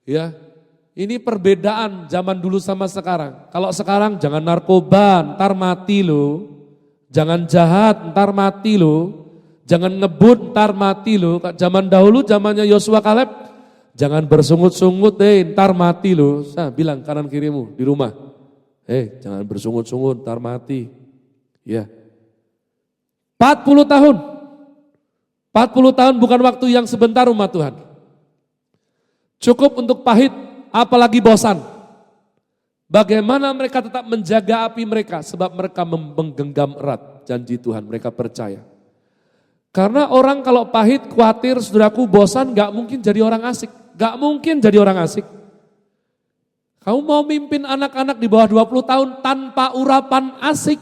Ya. Ini perbedaan zaman dulu sama sekarang. Kalau sekarang jangan narkoba, ntar mati lo. Jangan jahat, ntar mati lo. Jangan ngebut, ntar mati lo. Zaman dahulu, zamannya Yosua Kaleb, jangan bersungut-sungut, ntar mati lo. Saya bilang kanan kirimu di rumah, jangan bersungut-sungut, ntar mati. Ya. 40 tahun. 40 tahun bukan waktu yang sebentar umat Tuhan. Cukup untuk pahit, apalagi bosan. Bagaimana mereka tetap menjaga api mereka? Sebab mereka menggenggam erat janji Tuhan, mereka percaya. Karena orang kalau pahit, khawatir, saudaraku bosan, gak mungkin jadi orang asik. Gak mungkin jadi orang asik. Kamu mau mimpin anak-anak di bawah 20 tahun tanpa urapan asik?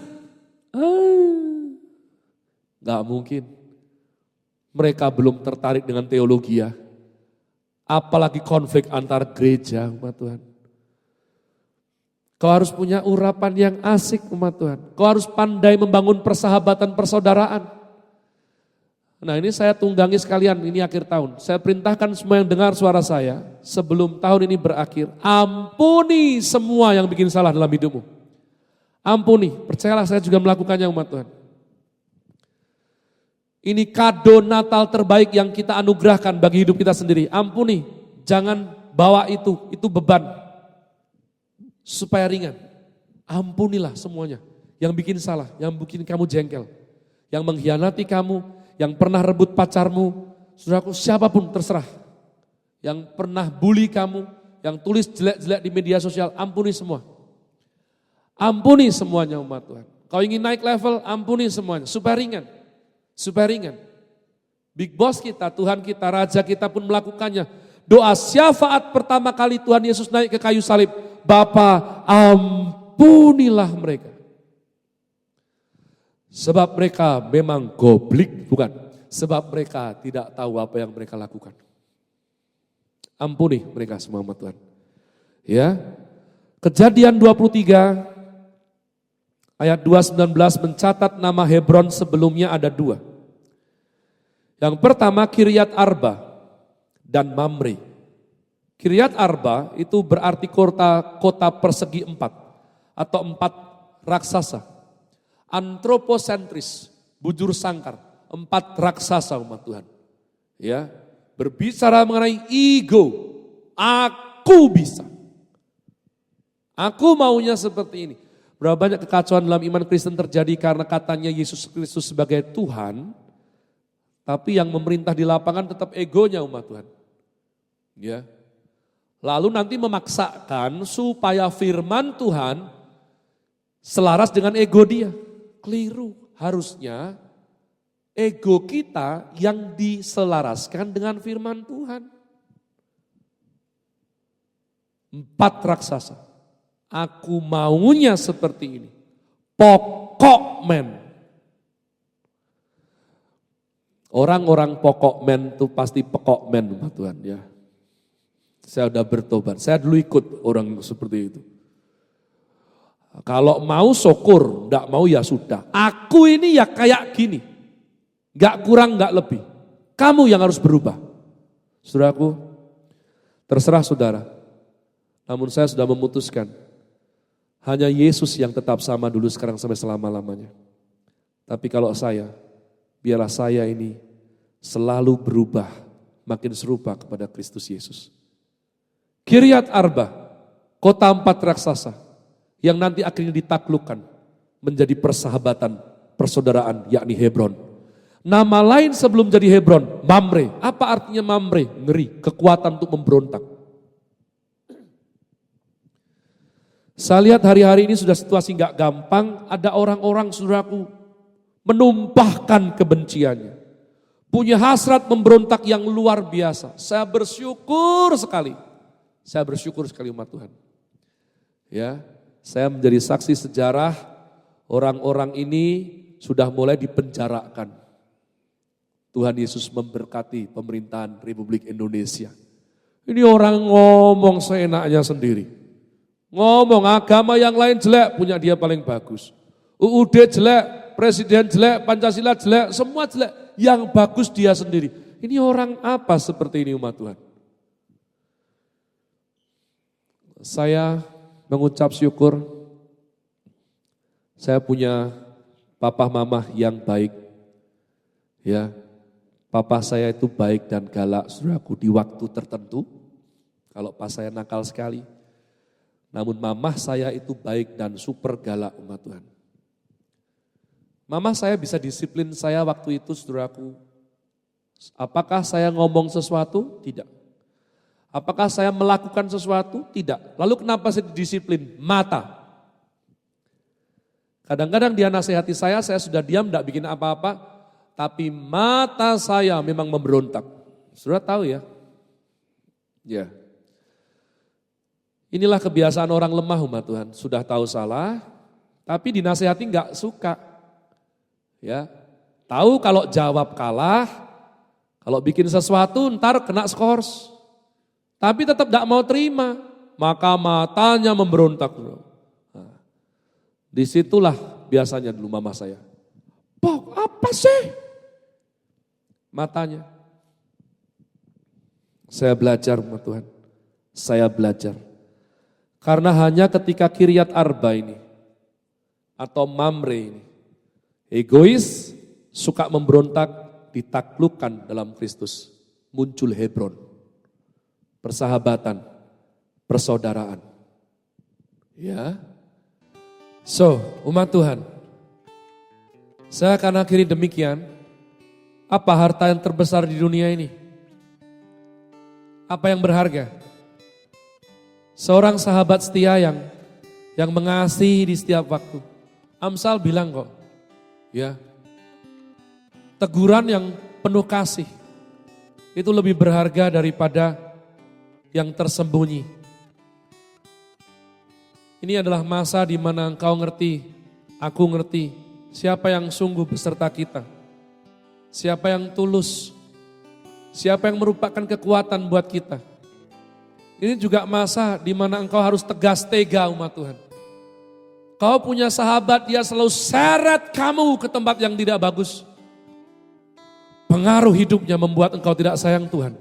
Gak mungkin. Mereka belum tertarik dengan teologi ya. Apalagi konflik antar gereja umat Tuhan. Kau harus punya urapan yang asik umat Tuhan. Kau harus pandai membangun persahabatan persaudaraan. Nah ini saya tunggangi sekalian, ini akhir tahun. Saya perintahkan semua yang dengar suara saya sebelum tahun ini berakhir. Ampuni semua yang bikin salah dalam hidupmu. Ampuni, percayalah saya juga melakukannya umat Tuhan. Ini kado Natal terbaik yang kita anugerahkan bagi hidup kita sendiri. Ampuni, jangan bawa itu beban. Supaya ringan. Ampunilah semuanya. Yang bikin salah, yang bikin kamu jengkel. Yang mengkhianati kamu, yang pernah rebut pacarmu. Saudaraku, siapapun terserah. Yang pernah bully kamu, yang tulis jelek-jelek di media sosial, ampuni semua. Ampuni semuanya umat Tuhan. Kau ingin naik level, ampuni semuanya. Supaya ringan. Supaya ringan. Big boss kita, Tuhan kita, Raja kita pun melakukannya. Doa syafaat pertama kali Tuhan Yesus naik ke kayu salib. Bapa, ampunilah mereka. Sebab mereka memang goblik, bukan. Sebab mereka tidak tahu apa yang mereka lakukan. Ampuni mereka semua umat Tuhan. Ya. Kejadian 23 ayat 2:19 mencatat nama Hebron sebelumnya ada 2. Yang pertama Kiryat Arba dan Mamre. Kiryat Arba itu berarti kota persegi 4 atau 4 raksasa. Antroposentris, bujur sangkar, 4 raksasa umat Tuhan. Ya, berbicara mengenai ego. Aku bisa. Aku maunya seperti ini. Berapa banyak kekacauan dalam iman Kristen terjadi karena katanya Yesus Kristus sebagai Tuhan, tapi yang memerintah di lapangan tetap egonya umat Tuhan. Ya. Lalu nanti memaksakan supaya firman Tuhan selaras dengan ego dia. Keliru. Harusnya ego kita yang diselaraskan dengan firman Tuhan. 4 raksasa. Aku maunya seperti ini. Pokok men. Orang-orang pokok men itu pasti pokok men, Tuhan ya. Saya udah bertobat, saya dulu ikut orang seperti itu. Kalau mau syukur, enggak mau ya sudah. Aku ini ya kayak gini, enggak kurang enggak lebih. Kamu yang harus berubah. Saudaraku, terserah saudara. Namun saya sudah memutuskan, hanya Yesus yang tetap sama dulu sekarang sampai selama-lamanya. Tapi kalau saya, biarlah saya ini selalu berubah, makin serupa kepada Kristus Yesus. Kiryat Arba, kota 4 raksasa, yang nanti akhirnya ditaklukkan menjadi persahabatan, persaudaraan, yakni Hebron. Nama lain sebelum jadi Hebron, Mamre. Apa artinya Mamre? Ngeri, kekuatan untuk memberontak. Saya lihat hari-hari ini sudah situasi gak gampang, ada orang-orang saudaraku menumpahkan kebenciannya. Punya hasrat memberontak yang luar biasa. Saya bersyukur sekali umat Tuhan. Ya, saya menjadi saksi sejarah orang-orang ini sudah mulai dipenjarakan. Tuhan Yesus memberkati pemerintahan Republik Indonesia. Ini orang ngomong seenaknya sendiri. Ngomong agama yang lain jelek, punya dia paling bagus. UUD jelek, presiden jelek, Pancasila jelek, semua jelek. Yang bagus dia sendiri. Ini orang apa seperti ini umat Tuhan? Saya mengucap syukur, saya punya papa mama yang baik. Ya, papa saya itu baik dan galak, saudaraku, di waktu tertentu. Kalau pas saya nakal sekali. Namun mamah saya itu baik dan super galak umat Tuhan. Mama saya bisa disiplin saya waktu itu, saudaraku. Apakah saya ngomong sesuatu? Tidak. Apakah saya melakukan sesuatu? Tidak. Lalu kenapa saya disiplin? Mata. Kadang-kadang dia nasihati saya sudah diam, tidak bikin apa-apa. Tapi mata saya memang memberontak. Sudah tahu ya? Ya. Inilah kebiasaan orang lemah umat Tuhan. Sudah tahu salah, tapi dinasihati enggak suka. Ya, tahu kalau jawab kalah, kalau bikin sesuatu ntar kena skors. Tapi tetap enggak mau terima, maka matanya memberontak. Nah, disitulah biasanya dulu mama saya. Pok, apa sih? Matanya. Saya belajar umat Tuhan, saya belajar. Karena hanya ketika Kiryat Arba ini, atau Mamre ini, egois, suka memberontak, ditaklukkan dalam Kristus. Muncul Hebron, persahabatan, persaudaraan. Ya, so umat Tuhan, saya akan akhiri demikian. Apa harta yang terbesar di dunia ini? Apa yang berharga? Seorang sahabat setia yang mengasihi di setiap waktu. Amsal bilang kok, ya, teguran yang penuh kasih itu lebih berharga daripada yang tersembunyi. Ini adalah masa di mana engkau ngerti, aku ngerti, siapa yang sungguh beserta kita, siapa yang tulus, siapa yang merupakan kekuatan buat kita. Ini juga masa di mana engkau harus tegas tega umat Tuhan. Kau punya sahabat, dia selalu seret kamu ke tempat yang tidak bagus. Pengaruh hidupnya membuat engkau tidak sayang Tuhan.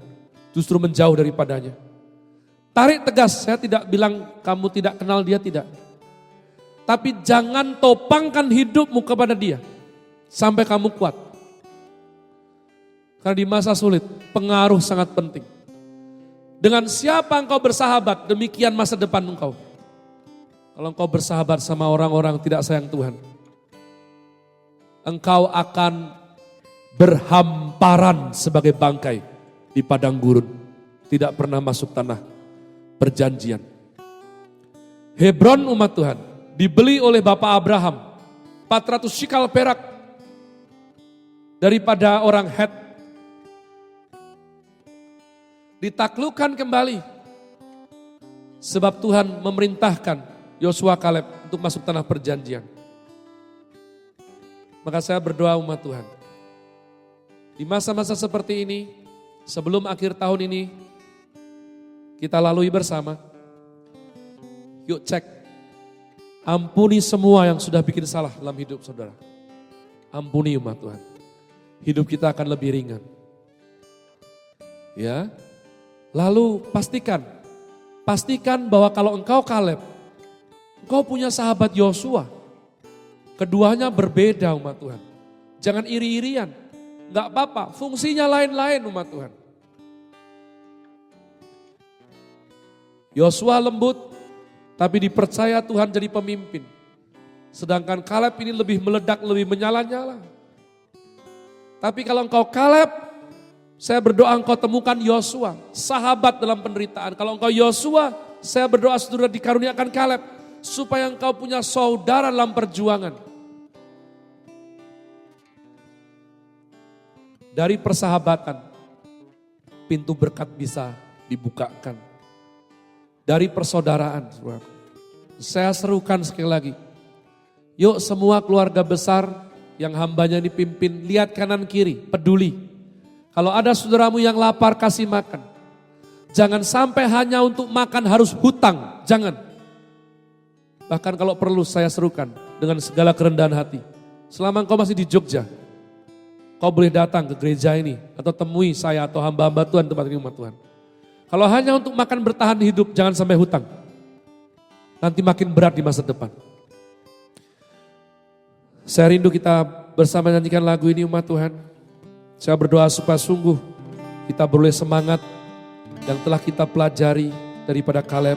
Justru menjauh daripadanya. Tarik tegas, saya tidak bilang kamu tidak kenal dia, tidak. Tapi jangan topangkan hidupmu kepada dia. Sampai kamu kuat. Karena di masa sulit, pengaruh sangat penting. Dengan siapa engkau bersahabat, demikian masa depan engkau. Kalau engkau bersahabat sama orang-orang tidak sayang Tuhan, engkau akan berhamparan sebagai bangkai di padang gurun. Tidak pernah masuk tanah perjanjian. Hebron umat Tuhan dibeli oleh Bapak Abraham 400 shikal perak daripada orang Het. Ditaklukkan kembali sebab Tuhan memerintahkan Yosua Kaleb untuk masuk tanah perjanjian. Maka saya berdoa umat Tuhan, di masa-masa seperti ini, sebelum akhir tahun ini kita lalui bersama, yuk cek, ampuni semua yang sudah bikin salah dalam hidup saudara. Ampuni umat Tuhan, hidup kita akan lebih ringan. Ya, lalu pastikan bahwa kalau engkau Kaleb, engkau punya sahabat Yosua. Keduanya berbeda umat Tuhan. Jangan iri-irian. Enggak apa-apa, fungsinya lain-lain umat Tuhan. Yosua lembut, tapi dipercaya Tuhan jadi pemimpin. Sedangkan Kaleb ini lebih meledak, lebih menyala-nyala. Tapi kalau engkau Kaleb, saya berdoa engkau temukan Yosua, sahabat dalam penderitaan. Kalau engkau Yosua, saya berdoa saudara dikaruniakan Kaleb, supaya engkau punya saudara dalam perjuangan. Dari persahabatan, pintu berkat bisa dibukakan. Dari persaudaraan, saudaraku. Saya serukan sekali lagi. Yuk semua keluarga besar yang hambanya dipimpin, lihat kanan kiri, peduli. Kalau ada saudaramu yang lapar, kasih makan. Jangan sampai hanya untuk makan harus hutang, jangan. Bahkan kalau perlu saya serukan dengan segala kerendahan hati. Selama engkau masih di Jogja, kau boleh datang ke gereja ini atau temui saya atau hamba-hamba Tuhan tempat ini umat Tuhan. Kalau hanya untuk makan bertahan hidup, jangan sampai hutang. Nanti makin berat di masa depan. Saya rindu kita bersama nyanyikan lagu ini umat Tuhan. Saya berdoa supaya sungguh kita boleh semangat yang telah kita pelajari daripada Kaleb.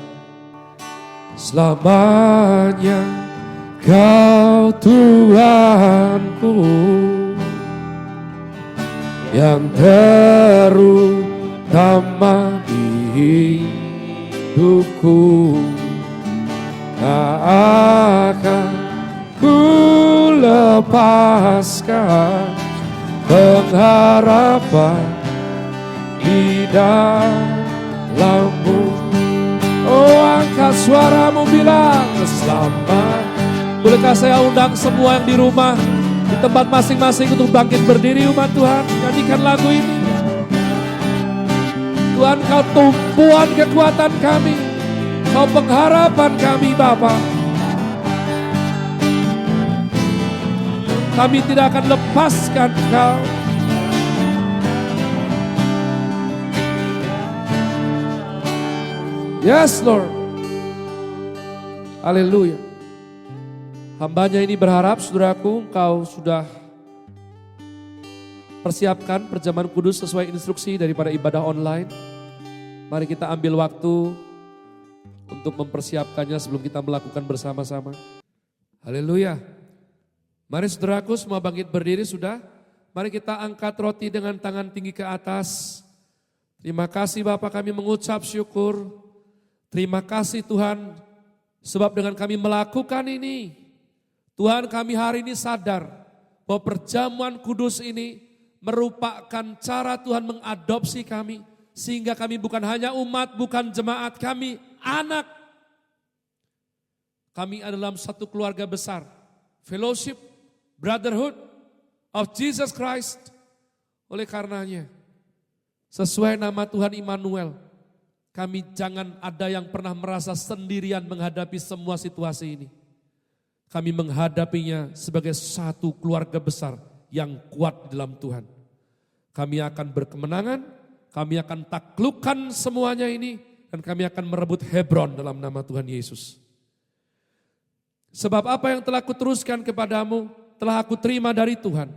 Selamanya Kau Tuhanku, yang terutama di hidupku, tak akan ku lepaskan pengharapan di dalam-Mu. Oh, angkat suaramu bilang selamat. Bolehkah saya undang semua yang di rumah, di tempat masing-masing untuk bangkit berdiri umat Tuhan. Nyanyikan lagu ini. Tuhan, Kau tumpuan kekuatan kami, Kau pengharapan kami Bapa. Kami tidak akan lepaskan Kau. Yes Lord. Haleluya. Hambanya ini berharap saudaraku engkau sudah persiapkan perjamuan kudus sesuai instruksi daripada ibadah online. Mari kita ambil waktu untuk mempersiapkannya sebelum kita melakukan bersama-sama. Haleluya. Mari saudaraku semua bangkit berdiri sudah. Mari kita angkat roti dengan tangan tinggi ke atas. Terima kasih Bapa, kami mengucap syukur. Terima kasih Tuhan, sebab dengan kami melakukan ini, Tuhan kami hari ini sadar bahwa perjamuan kudus ini merupakan cara Tuhan mengadopsi kami. Sehingga kami bukan hanya umat, bukan jemaat, kami anak. Kami adalah satu keluarga besar. Fellowship, brotherhood of Jesus Christ. Oleh karenanya, sesuai nama Tuhan Immanuel, kami jangan ada yang pernah merasa sendirian menghadapi semua situasi ini. Kami menghadapinya sebagai satu keluarga besar yang kuat di dalam Tuhan. Kami akan berkemenangan, kami akan taklukkan semuanya ini, dan kami akan merebut Hebron dalam nama Tuhan Yesus. Sebab apa yang telah kuteruskan kepadamu, telah aku terima dari Tuhan.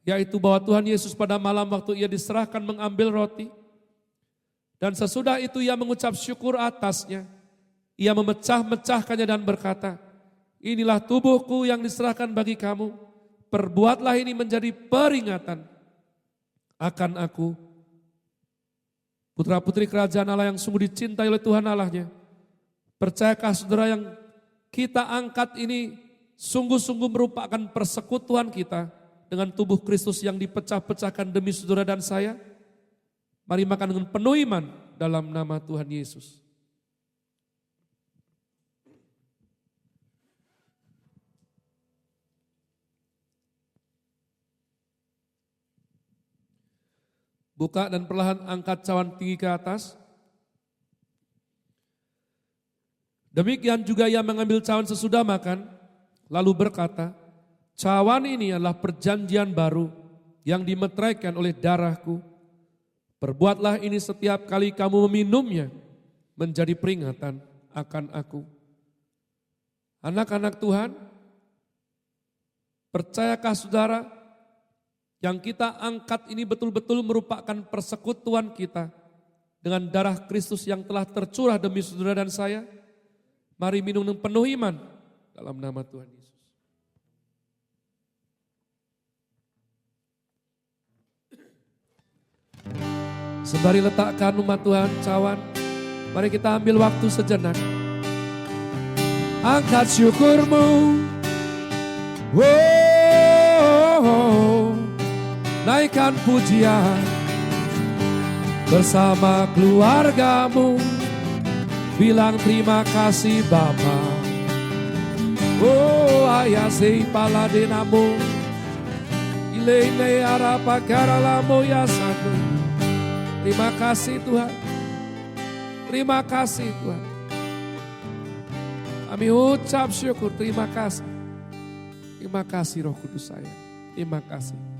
Yaitu bahwa Tuhan Yesus pada malam waktu ia diserahkan mengambil roti, dan sesudah itu ia mengucap syukur atasnya. Ia memecah-mecahkannya dan berkata, inilah tubuhku yang diserahkan bagi kamu. Perbuatlah ini menjadi peringatan akan aku. putra-putri kerajaan Allah yang sungguh dicintai oleh Tuhan Allahnya. Percayakah saudara yang kita angkat ini sungguh-sungguh merupakan persekutuan kita dengan tubuh Kristus yang dipecah-pecahkan demi saudara dan saya? Mari makan dengan penuh iman dalam nama Tuhan Yesus. Buka dan perlahan angkat cawan tinggi ke atas. Demikian juga ia mengambil cawan sesudah makan, lalu berkata, cawan ini adalah perjanjian baru yang dimeteraikan oleh darahku. Perbuatlah ini setiap kali kamu meminumnya, menjadi peringatan akan aku. Anak-anak Tuhan, percayakah saudara, yang kita angkat ini betul-betul merupakan persekutuan kita dengan darah Kristus yang telah tercurah demi saudara dan saya? Mari minum dengan penuh iman dalam nama Tuhan Yesus. Sembari letakkan umat Tuhan cawan, mari kita ambil waktu sejenak. Angkat syukurmu, naikkan pujian bersama keluargamu. Bilang terima kasih Bapa. Oh ayah si paladinamu. Ile arapa karalamu ya satu. Terima kasih Tuhan. Terima kasih Tuhan. Kami ucap syukur, terima kasih. Terima kasih Roh Kudus saya. Terima kasih.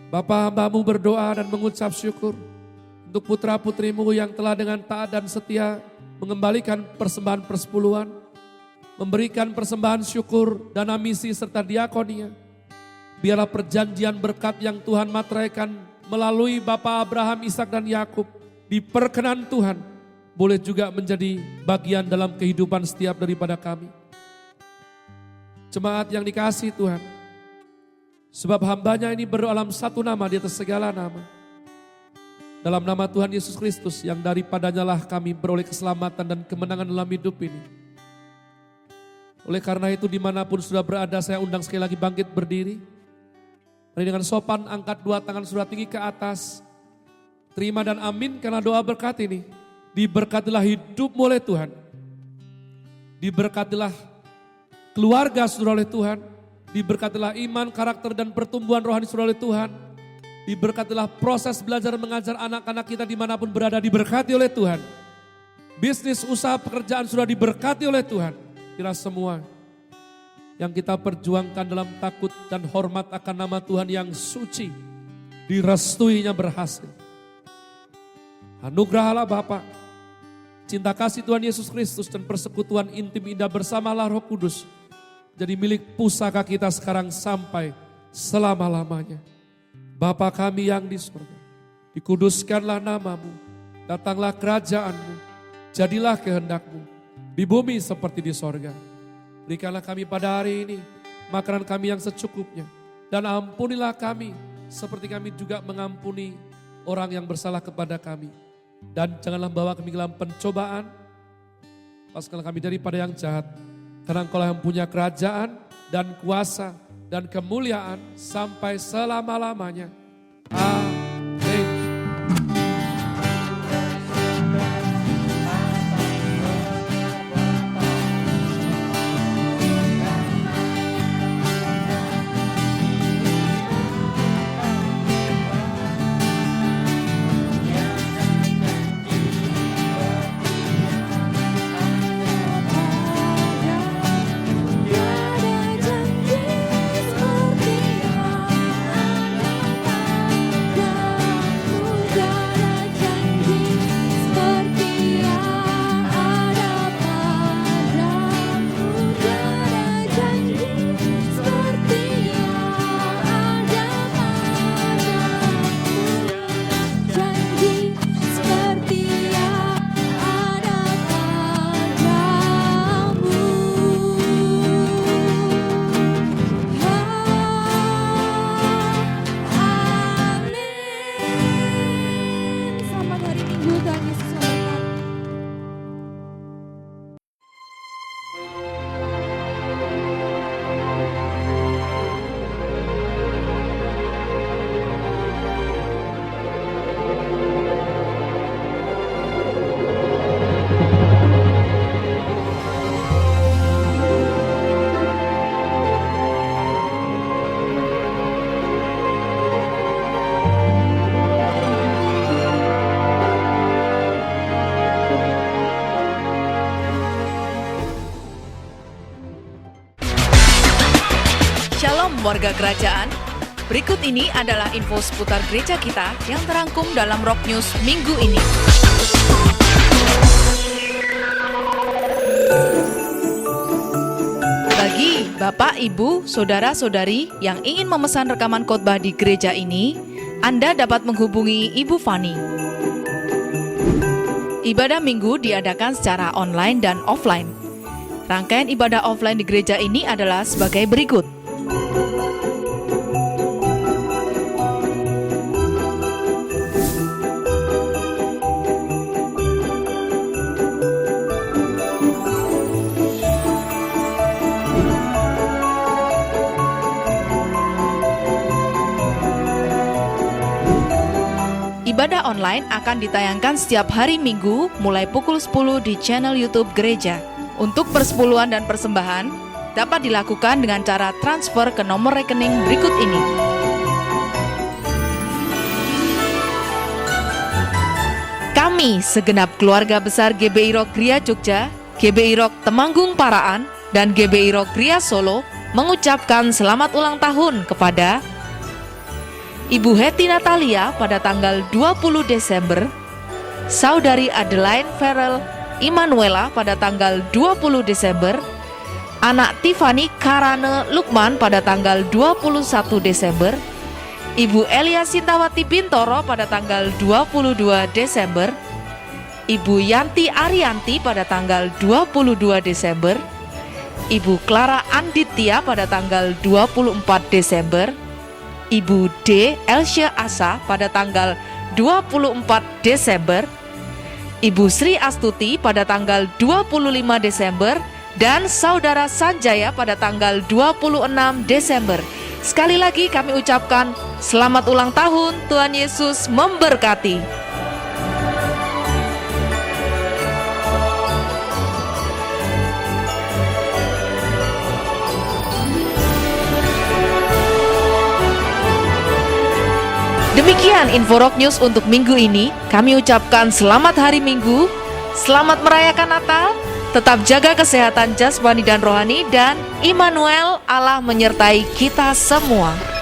Bapa, hamba-Mu berdoa dan mengucap syukur untuk putra-putrimu yang telah dengan taat dan setia mengembalikan persembahan persepuluhan, memberikan persembahan syukur, dana misi serta diakonia. Biarlah perjanjian berkat yang Tuhan materaikan melalui Bapa Abraham, Ishak dan Yakub diperkenan Tuhan boleh juga menjadi bagian dalam kehidupan setiap daripada kami. Jemaat yang dikasihi Tuhan, sebab hambanya ini berdoa dalam satu nama di atas segala nama. Dalam nama Tuhan Yesus Kristus yang daripadanya lah kami beroleh keselamatan dan kemenangan dalam hidup ini. Oleh karena itu dimanapun sudah berada, saya undang sekali lagi bangkit berdiri. Mari dengan sopan angkat dua tangan saudara tinggi ke atas. Terima dan amin karena doa berkat ini. Diberkatilah hidupmu oleh Tuhan. Diberkatilah keluarga saudara oleh Tuhan. Diberkatilah iman, karakter dan pertumbuhan rohani saudara oleh Tuhan. Diberkatilah proses belajar mengajar anak-anak kita dimanapun berada, diberkati oleh Tuhan. Bisnis, usaha, pekerjaan sudah diberkati oleh Tuhan. Kira semua yang kita perjuangkan dalam takut dan hormat akan nama Tuhan yang suci, direstuinya berhasil. Anugerahlah Bapa, cinta kasih Tuhan Yesus Kristus dan persekutuan intim indah bersamalah Roh Kudus jadi milik pusaka kita sekarang sampai selama-lamanya. Bapa kami yang di surga, dikuduskanlah namamu, datanglah kerajaanmu, jadilah kehendakmu, di bumi seperti di sorga. Berikanlah kami pada hari ini makanan kami yang secukupnya, dan ampunilah kami seperti kami juga mengampuni orang yang bersalah kepada kami. Dan janganlah bawa kami dalam pencobaan, lepaskanlah kami daripada yang jahat, karena Engkau yang punya kerajaan dan kuasa dan kemuliaan sampai selama-lamanya. Amin. Ada janji seperti Shalom warga kerajaan, berikut ini adalah info seputar gereja kita yang terangkum dalam Rock News minggu ini. Bagi Bapak, Ibu, Saudara-saudari yang ingin memesan rekaman khotbah di gereja ini, Anda dapat menghubungi Ibu Fani. Ibadah minggu diadakan secara online dan offline. Rangkaian ibadah offline di gereja ini adalah sebagai berikut. Ibadah online akan ditayangkan setiap hari Minggu mulai pukul 10 di channel YouTube gereja. Untuk persepuluhan dan persembahan dapat dilakukan dengan cara transfer ke nomor rekening berikut ini. Kami segenap keluarga besar GBI Rock Gria Jogja, GBI Rock Temanggung Paraan, dan GBI Rock Gria Solo mengucapkan selamat ulang tahun kepada Ibu Hetty Natalia pada tanggal 20 Desember, Saudari Adeline Farrell Immanuela pada tanggal 20 Desember, anak Tiffany Karane Lukman pada tanggal 21 Desember, Ibu Elia Sintawati Bintoro pada tanggal 22 Desember, Ibu Yanti Arianti pada tanggal 22 Desember, Ibu Clara Anditya pada tanggal 24 Desember, Ibu D. Elsya Asa pada tanggal 24 Desember, Ibu Sri Astuti pada tanggal 25 Desember, dan Saudara Sanjaya pada tanggal 26 Desember. Sekali lagi kami ucapkan selamat ulang tahun, Tuhan Yesus memberkati. Demikian info Rock News untuk minggu ini. Kami ucapkan selamat hari Minggu, selamat merayakan Natal, tetap jaga kesehatan jasmani dan rohani, dan Immanuel, Allah menyertai kita semua.